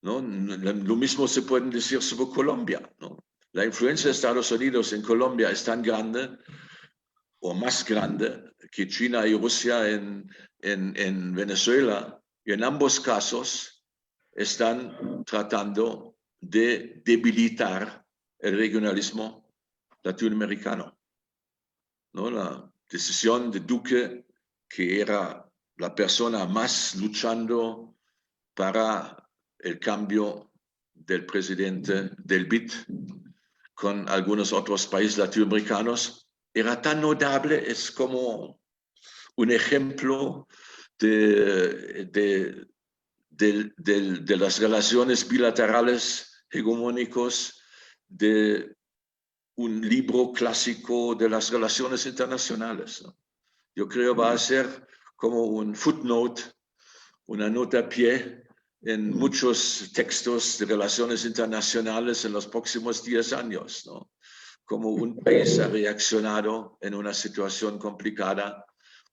¿no? Lo mismo se puede decir sobre Colombia, ¿no? La influencia de Estados Unidos en Colombia es tan grande o más grande que China y Rusia en Venezuela, y en ambos casos están tratando de debilitar el regionalismo latinoamericano, ¿no? La decisión de Duque, que era la persona más luchando para el cambio del presidente del BID con algunos otros países latinoamericanos, era tan notable, es como un ejemplo de las relaciones bilaterales hegemónicos de un libro clásico de las relaciones internacionales, ¿no? Yo creo que va a ser como un footnote, una nota a pie en muchos textos de relaciones internacionales en los próximos 10 años, ¿no? Como un país ha reaccionado en una situación complicada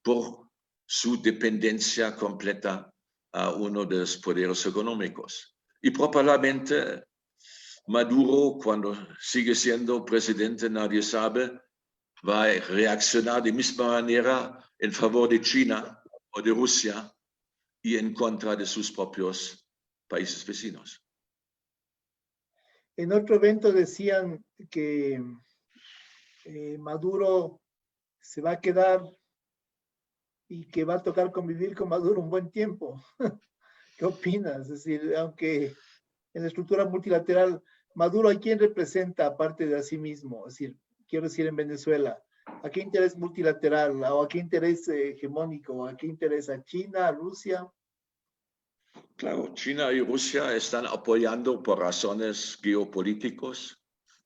por su dependencia completa a uno de los poderes económicos. Y probablemente Maduro, cuando sigue siendo presidente, nadie sabe, va a reaccionar de misma manera en favor de China o de Rusia y en contra de sus propios países vecinos. En otro evento decían que Maduro se va a quedar y que va a tocar convivir con Maduro un buen tiempo. ¿Qué opinas? Es decir, aunque en la estructura multilateral, Maduro, ¿a quién representa aparte de a sí mismo? Es decir, quiero decir en Venezuela, ¿a qué interés multilateral o a qué interés hegemónico? ¿A qué interés? ¿A China, a Rusia? Claro, China y Rusia están apoyando por razones geopolíticas,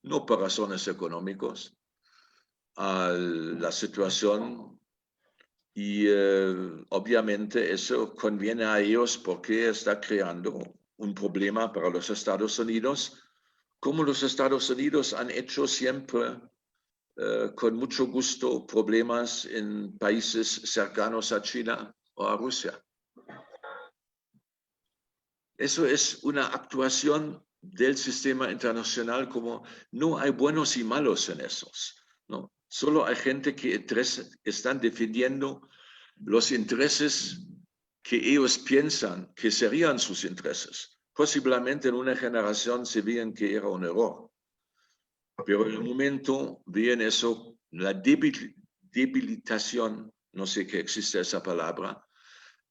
no por razones económicas, a la situación y obviamente eso conviene a ellos porque está creando un problema para los Estados Unidos, como los Estados Unidos han hecho siempre con mucho gusto problemas en países cercanos a China o a Rusia. Eso es una actuación del sistema internacional, como no hay buenos y malos en esos, ¿no? Solo hay gente que están defendiendo los intereses que ellos piensan que serían sus intereses. Posiblemente en una generación se veían que era un error. Pero en el momento ven eso, la debilitación, no sé qué existe esa palabra,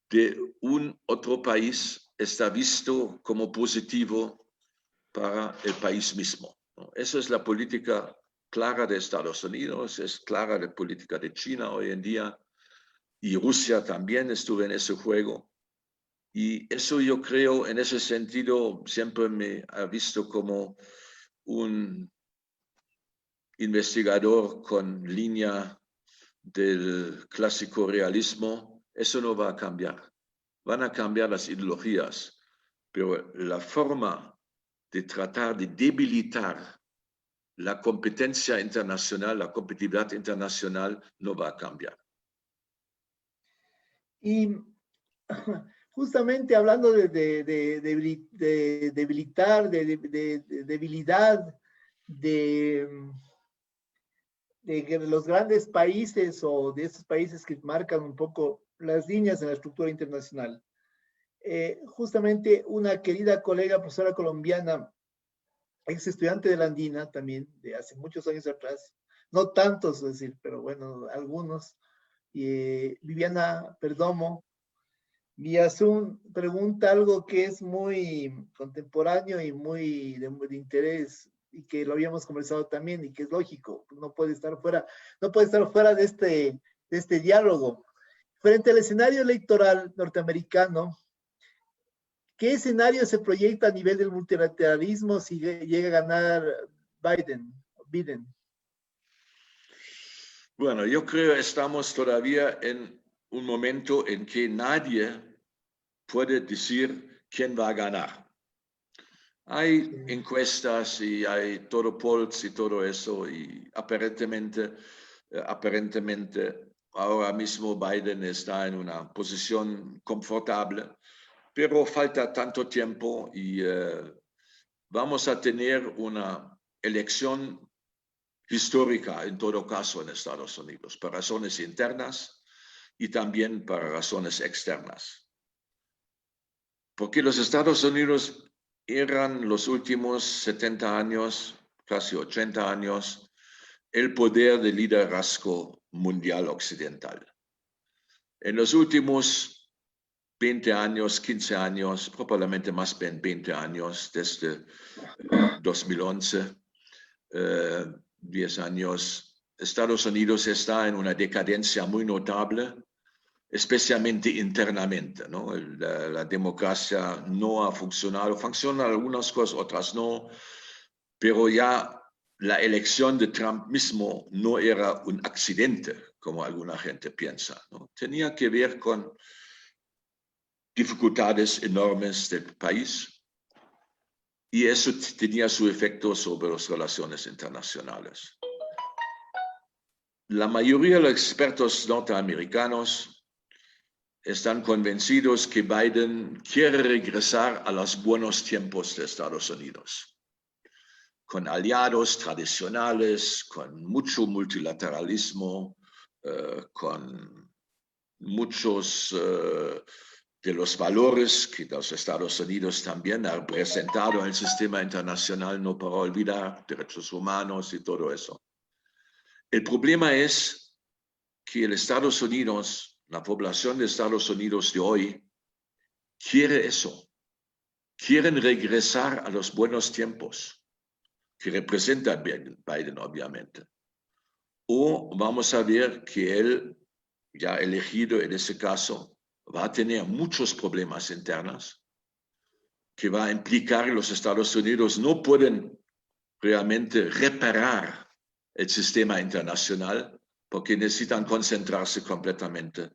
de un otro país está visto como positivo para el país mismo, ¿no? Eso es la política clara de Estados Unidos, es clara la política de China hoy en día, y Rusia también estuvo en ese juego. Y eso yo creo, en ese sentido, siempre me ha visto como un investigador con línea del clásico realismo. Eso no va a cambiar. Van a cambiar las ideologías, pero la forma de tratar de debilitar la competencia internacional, la competitividad internacional, no va a cambiar. Y justamente hablando de debilitar, de debilidad de los grandes países o de esos países que marcan un poco las líneas en la estructura internacional. Justamente una querida colega, profesora colombiana, ex estudiante de la Andina también, de hace muchos años atrás, no tantos, es decir, pero bueno, algunos, Viviana Perdomo, vía Zoom, pregunta algo que es muy contemporáneo y muy de interés, y que lo habíamos conversado también, y que es lógico, no puede estar fuera de este diálogo. Frente al escenario electoral norteamericano, ¿qué escenario se proyecta a nivel del multilateralismo si llega a ganar Biden? Bueno, yo creo que estamos todavía en un momento en que nadie puede decir quién va a ganar. Hay encuestas y hay todo polls y todo eso, y aparentemente ahora mismo Biden está en una posición confortable, pero falta tanto tiempo y vamos a tener una elección histórica en todo caso en Estados Unidos, por razones internas y también por razones externas. Porque los Estados Unidos eran los últimos 70 años, casi 80 años, el poder de liderazgo mundial occidental. En los últimos 20 años, 15 años, probablemente más bien 20 años, desde 2011, 10 años, Estados Unidos está en una decadencia muy notable, especialmente internamente, ¿no? La democracia no ha funcionado, funcionan algunas cosas, otras no, pero ya la elección de Trump mismo no era un accidente, como alguna gente piensa, ¿no? Tenía que ver con dificultades enormes del país y eso tenía su efecto sobre las relaciones internacionales. La mayoría de los expertos norteamericanos están convencidos que Biden quiere regresar a los buenos tiempos de Estados Unidos, con aliados tradicionales, con mucho multilateralismo, con muchos de los valores que los Estados Unidos también han representado en el sistema internacional, no para olvidar, derechos humanos y todo eso. El problema es que el Estados Unidos, la población de Estados Unidos de hoy, quiere eso. Quieren regresar a los buenos tiempos que representa Biden, obviamente. O vamos a ver que él, ya elegido en ese caso, va a tener muchos problemas internos que va a implicar que los Estados Unidos no pueden realmente reparar el sistema internacional porque necesitan concentrarse completamente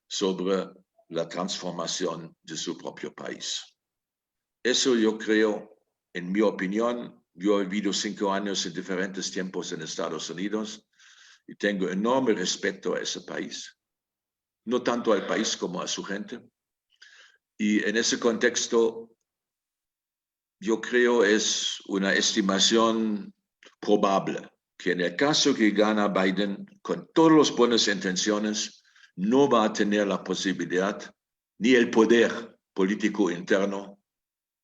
sobre la transformación de su propio país. Eso yo creo, en mi opinión, yo he vivido 5 años en diferentes tiempos en Estados Unidos y tengo enorme respeto a ese país, no tanto al país como a su gente. Y en ese contexto, yo creo es una estimación probable que en el caso que gana Biden, con todas las buenas intenciones, no va a tener la posibilidad ni el poder político interno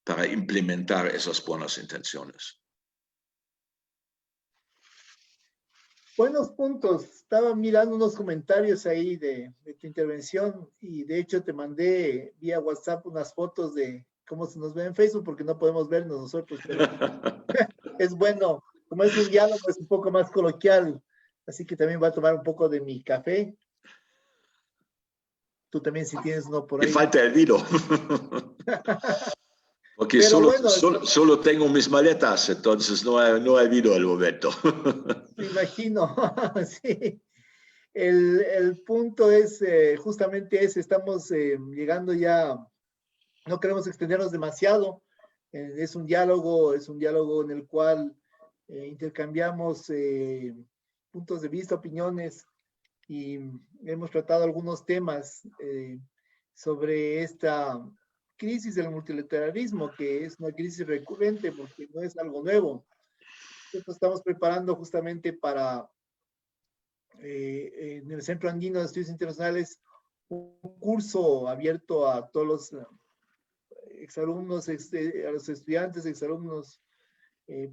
para implementar esas buenas intenciones. Buenos puntos. Estaba mirando unos comentarios ahí de tu intervención y de hecho te mandé vía WhatsApp unas fotos de cómo se nos ve en Facebook porque no podemos vernos nosotros, pero es bueno, como es un diálogo, es un poco más coloquial, así que también voy a tomar un poco de mi café. Tú también si tienes uno por Y ahí. falta el vino. Porque Pero bueno, solo tengo mis maletas, entonces no hay vino al momento. me imagino, sí. El punto es justamente ese, estamos llegando ya, no queremos extendernos demasiado, es un diálogo en el cual intercambiamos puntos de vista, opiniones, y hemos tratado algunos temas sobre esta crisis del multilateralismo, que es una crisis recurrente porque no es algo nuevo. Nosotros estamos preparando justamente para en el Centro Andino de Estudios Internacionales un curso abierto a todos los exalumnos, a los estudiantes, exalumnos,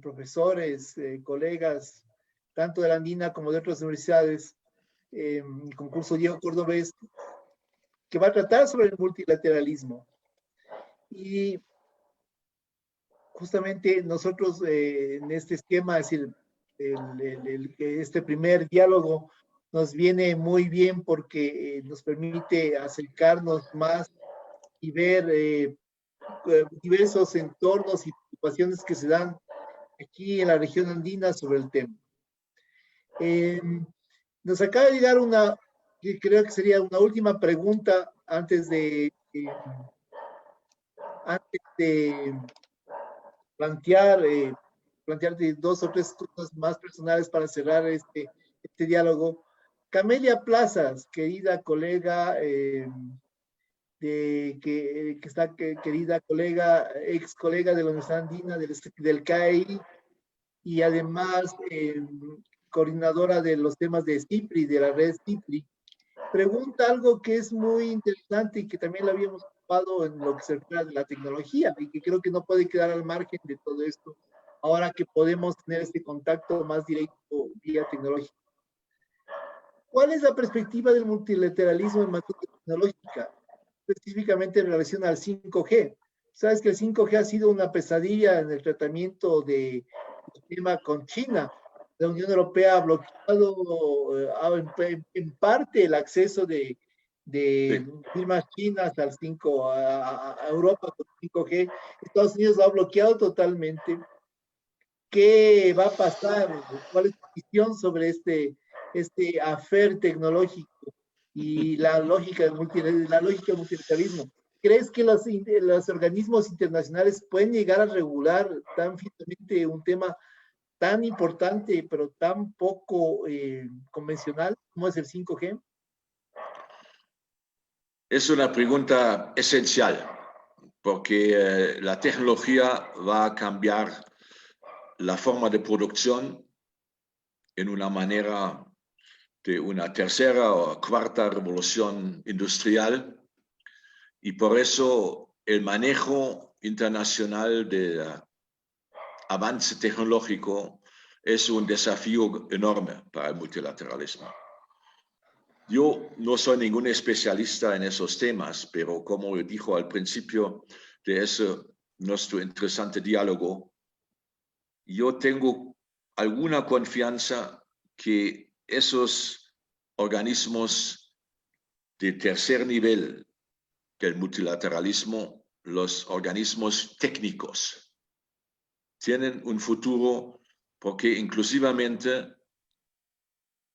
profesores, colegas, tanto de la Andina como de otras universidades, concurso Diego Cordobés, que va a tratar sobre el multilateralismo. Y justamente nosotros en este esquema, es decir, este primer diálogo nos viene muy bien porque nos permite acercarnos más y ver diversos entornos y situaciones que se dan aquí en la región andina sobre el tema. Nos acaba de llegar una, que creo que sería una última pregunta antes de plantearte dos o tres cosas más personales para cerrar este diálogo. Camelia Plazas, querida colega, querida colega, ex colega de la Universidad Andina, del CAI, y además coordinadora de los temas de CIPRI, de la red CIPRI, pregunta algo que es muy interesante y que también lo habíamos ocupado en lo que se refiere a la tecnología y que creo que no puede quedar al margen de todo esto, ahora que podemos tener este contacto más directo vía tecnológica. ¿Cuál es la perspectiva del multilateralismo en materia tecnológica, específicamente en relación al 5G? Sabes que el 5G ha sido una pesadilla en el tratamiento del tema con China. La Unión Europea ha bloqueado en parte el acceso de firmas chinas al 5, a Europa con 5G. Estados Unidos lo ha bloqueado totalmente. ¿Qué va a pasar? ¿Cuál es tu visión sobre este afer tecnológico y la lógica del multilateralismo? ¿Crees que los organismos internacionales pueden llegar a regular tan firmemente un tema tan importante, pero tan poco convencional como es el 5G? Es una pregunta esencial, porque la tecnología va a cambiar la forma de producción en una manera de una tercera o cuarta revolución industrial, y por eso el manejo internacional del avance tecnológico es un desafío enorme para el multilateralismo. Yo no soy ningún especialista en esos temas, pero como dijo al principio de nuestro interesante diálogo, yo tengo alguna confianza que esos organismos de tercer nivel del multilateralismo, los organismos técnicos, tienen un futuro porque inclusivamente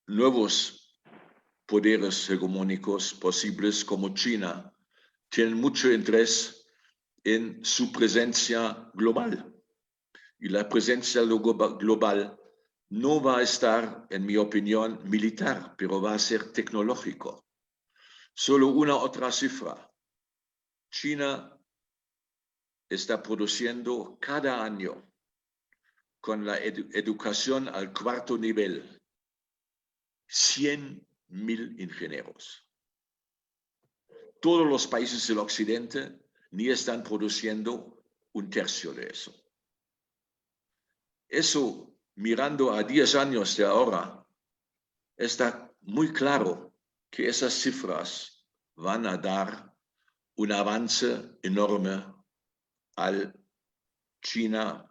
nuevos poderes hegemónicos posibles como China tienen mucho interés en su presencia global. Y la presencia global no va a estar, en mi opinión, militar, pero va a ser tecnológico. Solo una otra cifra. China está produciendo cada año con la educación al cuarto nivel 100.000 ingenieros. Todos los países del occidente ni están produciendo un tercio de eso. Eso, mirando a 10 años de ahora, está muy claro que esas cifras van a dar un avance enorme al China,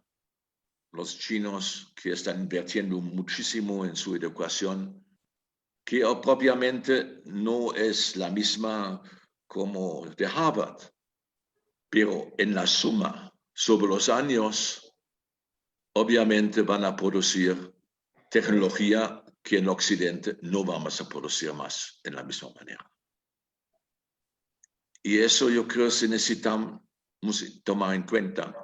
los chinos que están invirtiendo muchísimo en su educación, que propiamente no es la misma como de Harvard, pero en la suma, sobre los años, obviamente van a producir tecnología que en Occidente no vamos a producir más en la misma manera. Y eso yo creo que necesitamos tomar en cuenta.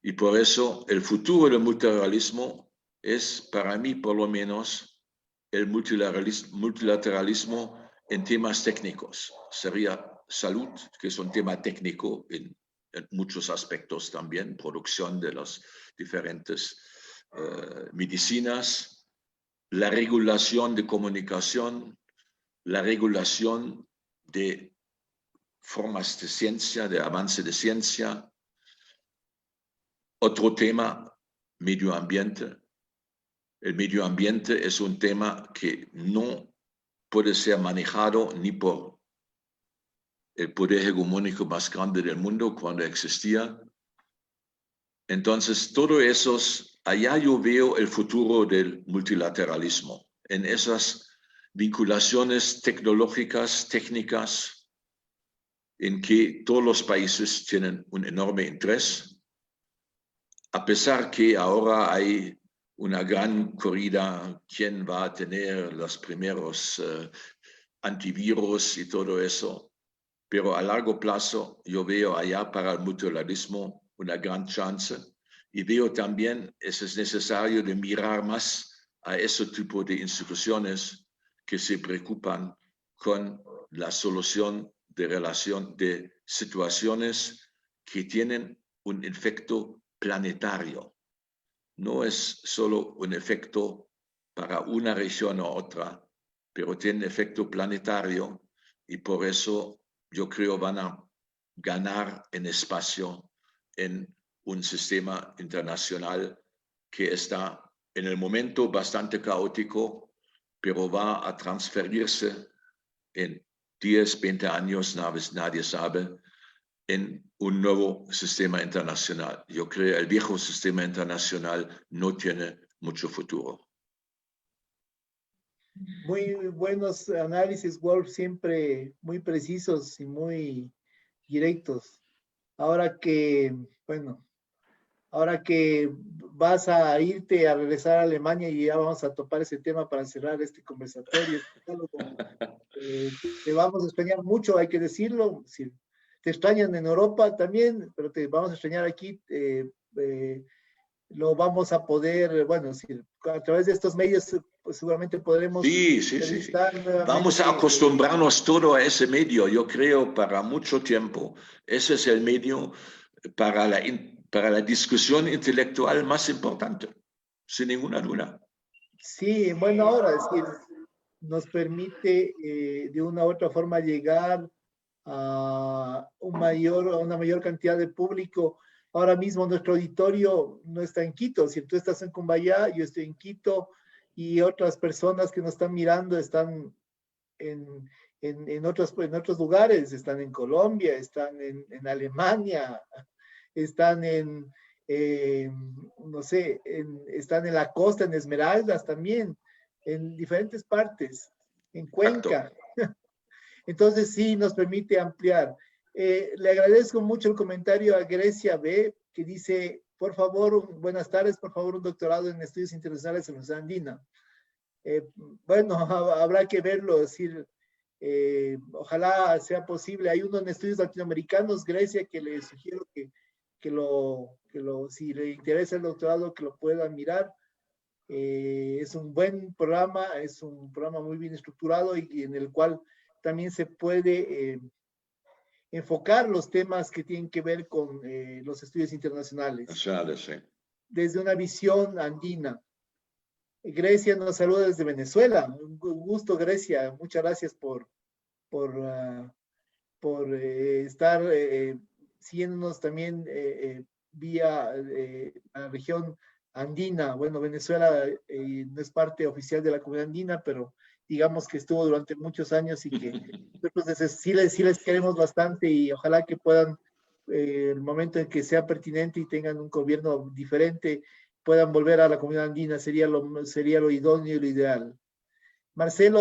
Y por eso el futuro del multilateralismo es, para mí por lo menos, el multilateralismo en temas técnicos. Sería salud, que es un tema técnico en muchos aspectos también, producción de las diferentes medicinas, la regulación de comunicación, la regulación de formas de ciencia, de avance de ciencia. Otro tema, medio ambiente. El medio ambiente es un tema que no puede ser manejado ni por el poder hegemónico más grande del mundo cuando existía. Entonces, todo eso, allá yo veo el futuro del multilateralismo, en esas vinculaciones tecnológicas, técnicas, en que todos los países tienen un enorme interés, a pesar que ahora hay una gran corrida, quién va a tener los primeros antivirus y todo eso, pero a largo plazo yo veo allá para el multilateralismo una gran chance y veo también que es necesario de mirar más a ese tipo de instituciones que se preocupan con la solución de situaciones que tienen un efecto planetario. No es solo un efecto para una región u otra, pero tiene efecto planetario y por eso yo creo van a ganar en espacio en un sistema internacional que está en el momento bastante caótico, pero va a transferirse en 10, 20 años, nadie sabe, en un nuevo sistema internacional. Yo creo que el viejo sistema internacional no tiene mucho futuro. Muy buenos análisis, Wolf, siempre muy precisos y muy directos. Ahora que, bueno, ahora que vas a irte a regresar a Alemania y ya vamos a topar ese tema para cerrar este conversatorio, te vamos a extrañar mucho, hay que decirlo. Si te extrañan en Europa también, pero te vamos a extrañar aquí. Lo vamos a poder, bueno, si a través de estos medios pues seguramente podremos Sí. Vamos a acostumbrarnos todo a ese medio. Yo creo para mucho tiempo ese es el medio para la discusión intelectual más importante, sin ninguna duda. Sí, bueno, ahora es decir, nos permite de una u otra forma llegar a una mayor cantidad de público. Ahora mismo nuestro auditorio no está en Quito. Si tú estás en Cumbayá, yo estoy en Quito y otras personas que nos están mirando están en otros lugares, están en Colombia, están en Alemania, están no sé, están en la costa, en Esmeraldas también, en diferentes partes, en Cuenca. Entonces sí nos permite ampliar. Le agradezco mucho el comentario a Grecia B, que dice, por favor, buenas tardes, por favor, un doctorado en estudios internacionales en la Universidad Andina. Bueno, habrá que verlo, es decir, ojalá sea posible. Hay uno en estudios latinoamericanos, Grecia, que le sugiero que si le interesa el doctorado, que lo pueda mirar. Es un buen programa, es un programa muy bien estructurado y en el cual también se puede enfocar los temas que tienen que ver con los estudios internacionales, Sí. desde una visión andina. Grecia nos saluda desde Venezuela. Un gusto, Grecia. Muchas gracias por estar siguiéndonos también vía la región andina. Bueno, Venezuela no es parte oficial de la comunidad andina, pero digamos que estuvo durante muchos años y que nosotros sí les queremos bastante y ojalá que puedan, el momento en que sea pertinente y tengan un gobierno diferente, puedan volver a la comunidad andina, sería lo idóneo y lo ideal.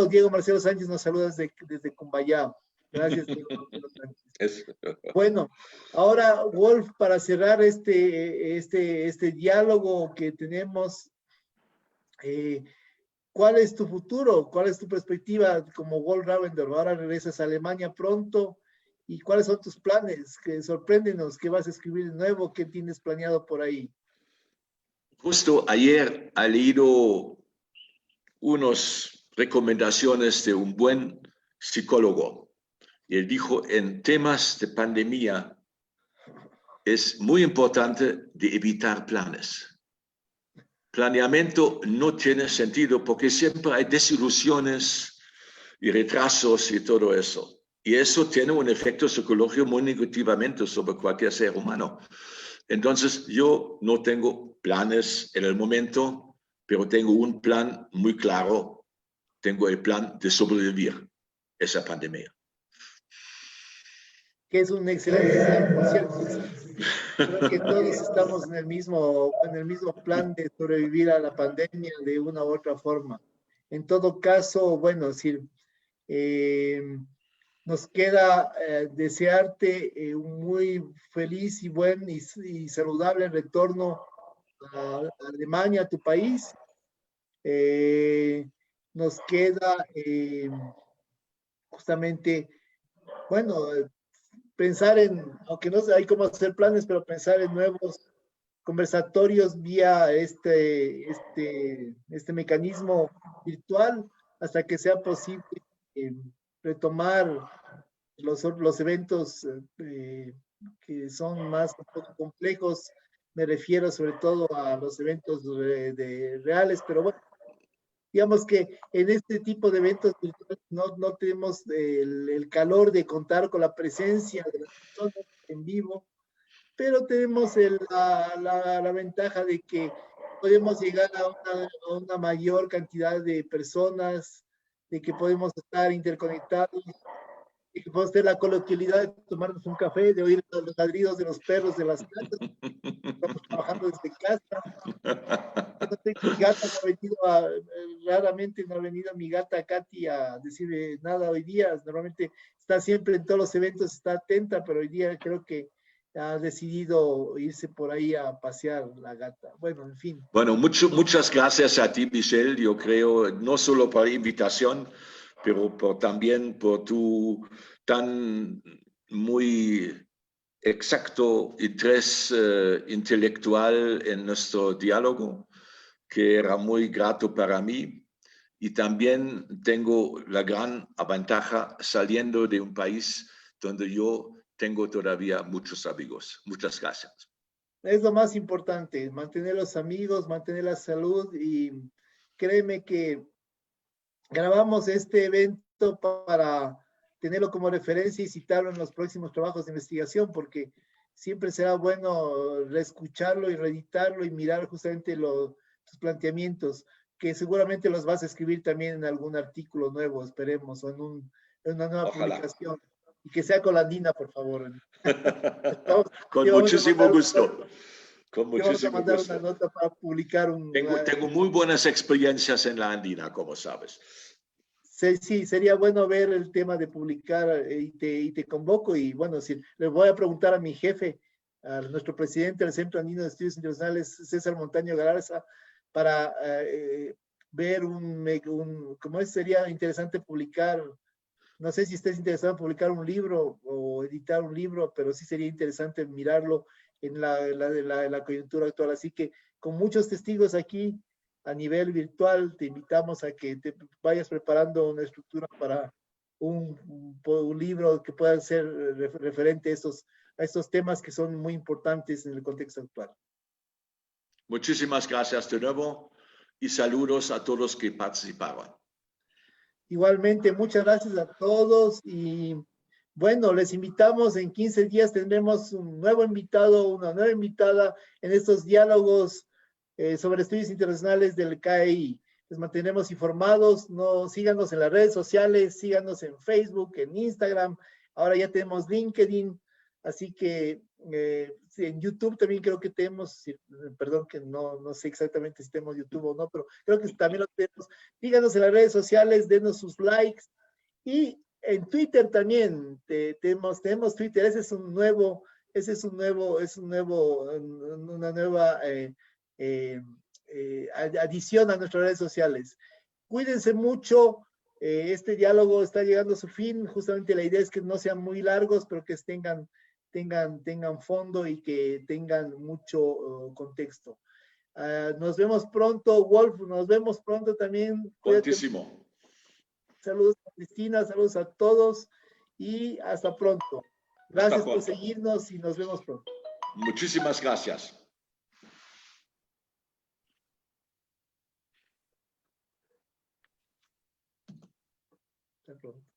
Diego Marcelo Sánchez nos saluda desde Cumbayá. Gracias, Diego Marcelo Sánchez. Bueno, ahora, Wolf, para cerrar este diálogo que tenemos, ¿cuál es tu futuro? ¿Cuál es tu perspectiva como Wolf Ravender? Ahora regresas a Alemania pronto. ¿Y cuáles son tus planes? Sorpréndenos, ¿qué vas a escribir de nuevo? ¿Qué tienes planeado por ahí? Justo ayer he leído unas recomendaciones de un buen psicólogo. Y él dijo, en temas de pandemia es muy importante de evitar planes. Planeamiento no tiene sentido porque siempre hay desilusiones y retrasos y todo eso. Y eso tiene un efecto psicológico muy negativamente sobre cualquier ser humano. Entonces, yo no tengo planes en el momento, pero tengo un plan muy claro. Tengo el plan de sobrevivir esa pandemia. Que es un excelente plan, por cierto. Creo que todos estamos en el mismo plan de sobrevivir a la pandemia de una u otra forma. En todo caso, bueno, si nos queda desearte un muy feliz y buen y saludable retorno a Alemania, a tu país. Nos queda justamente, bueno, pensar aunque no hay cómo hacer planes, pero pensar en nuevos conversatorios vía este mecanismo virtual hasta que sea posible retomar los eventos que son más un poco complejos. Me refiero sobre todo a los eventos reales, pero bueno, digamos que en este tipo de eventos no tenemos el calor de contar con la presencia de las personas en vivo, pero tenemos la ventaja de que podemos llegar a una mayor cantidad de personas, de que podemos estar interconectados, de que podemos tener la coloquialidad de tomarnos un café, de oír los ladridos de los perros de las casas. Estamos trabajando desde casa. Mi gata no ha venido raramente no ha venido mi gata Katy a decir nada hoy día. Normalmente está siempre en todos los eventos, está atenta, pero hoy día creo que ha decidido irse por ahí a pasear la gata. Bueno, en fin. Bueno, muchas gracias a ti, Michelle. Yo creo, no solo por la invitación, pero también por tu tan muy exacto interés intelectual en nuestro diálogo, que era muy grato para mí. Y también tengo la gran ventaja saliendo de un país donde yo tengo todavía muchos amigos. Muchas gracias. Es lo más importante, mantener los amigos, mantener la salud y créeme que grabamos este evento para tenerlo como referencia y citarlo en los próximos trabajos de investigación, porque siempre será bueno reescucharlo y reeditarlo y mirar justamente tus planteamientos, que seguramente los vas a escribir también en algún artículo nuevo, esperemos, o en una nueva publicación. Y que sea con la Andina, por favor. Con muchísimo gusto. Con muchísimo mandar gusto. una nota para publicar Tengo muy buenas experiencias en la Andina, como sabes. Sí, sería bueno ver el tema de publicar y te convoco y bueno, si le voy a preguntar a mi jefe, a nuestro presidente del Centro Andino de Estudios Internacionales, César Montaño Galarza, para ver cómo sería interesante publicar, no sé si estés interesado en publicar un libro o editar un libro, pero sí sería interesante mirarlo en la coyuntura actual. Así que con muchos testigos aquí a nivel virtual, te invitamos a que te vayas preparando una estructura para un libro que pueda ser referente a estos temas que son muy importantes en el contexto actual. Muchísimas gracias de nuevo y saludos a todos que participaron. Igualmente, muchas gracias a todos y bueno, les invitamos, en 15 días tendremos un nuevo invitado, una nueva invitada en estos diálogos sobre estudios internacionales del CAEI. Les mantenemos informados, síganos en las redes sociales, síganos en Facebook, en Instagram, ahora ya tenemos LinkedIn, así que sí, en YouTube también creo que tenemos, perdón que no sé exactamente si tenemos YouTube o no, pero creo que también lo tenemos. Síganos en las redes sociales, denos sus likes y en Twitter también tenemos Twitter, una nueva adición a nuestras redes sociales. Cuídense mucho, este diálogo está llegando a su fin, justamente la idea es que no sean muy largos, pero que tengan fondo y que tengan mucho contexto. Nos vemos pronto, Wolf, nos vemos pronto también. Prontísimo. Saludos a Cristina, saludos a todos y hasta pronto. Gracias por seguirnos y nos vemos pronto. Muchísimas gracias. Hasta pronto.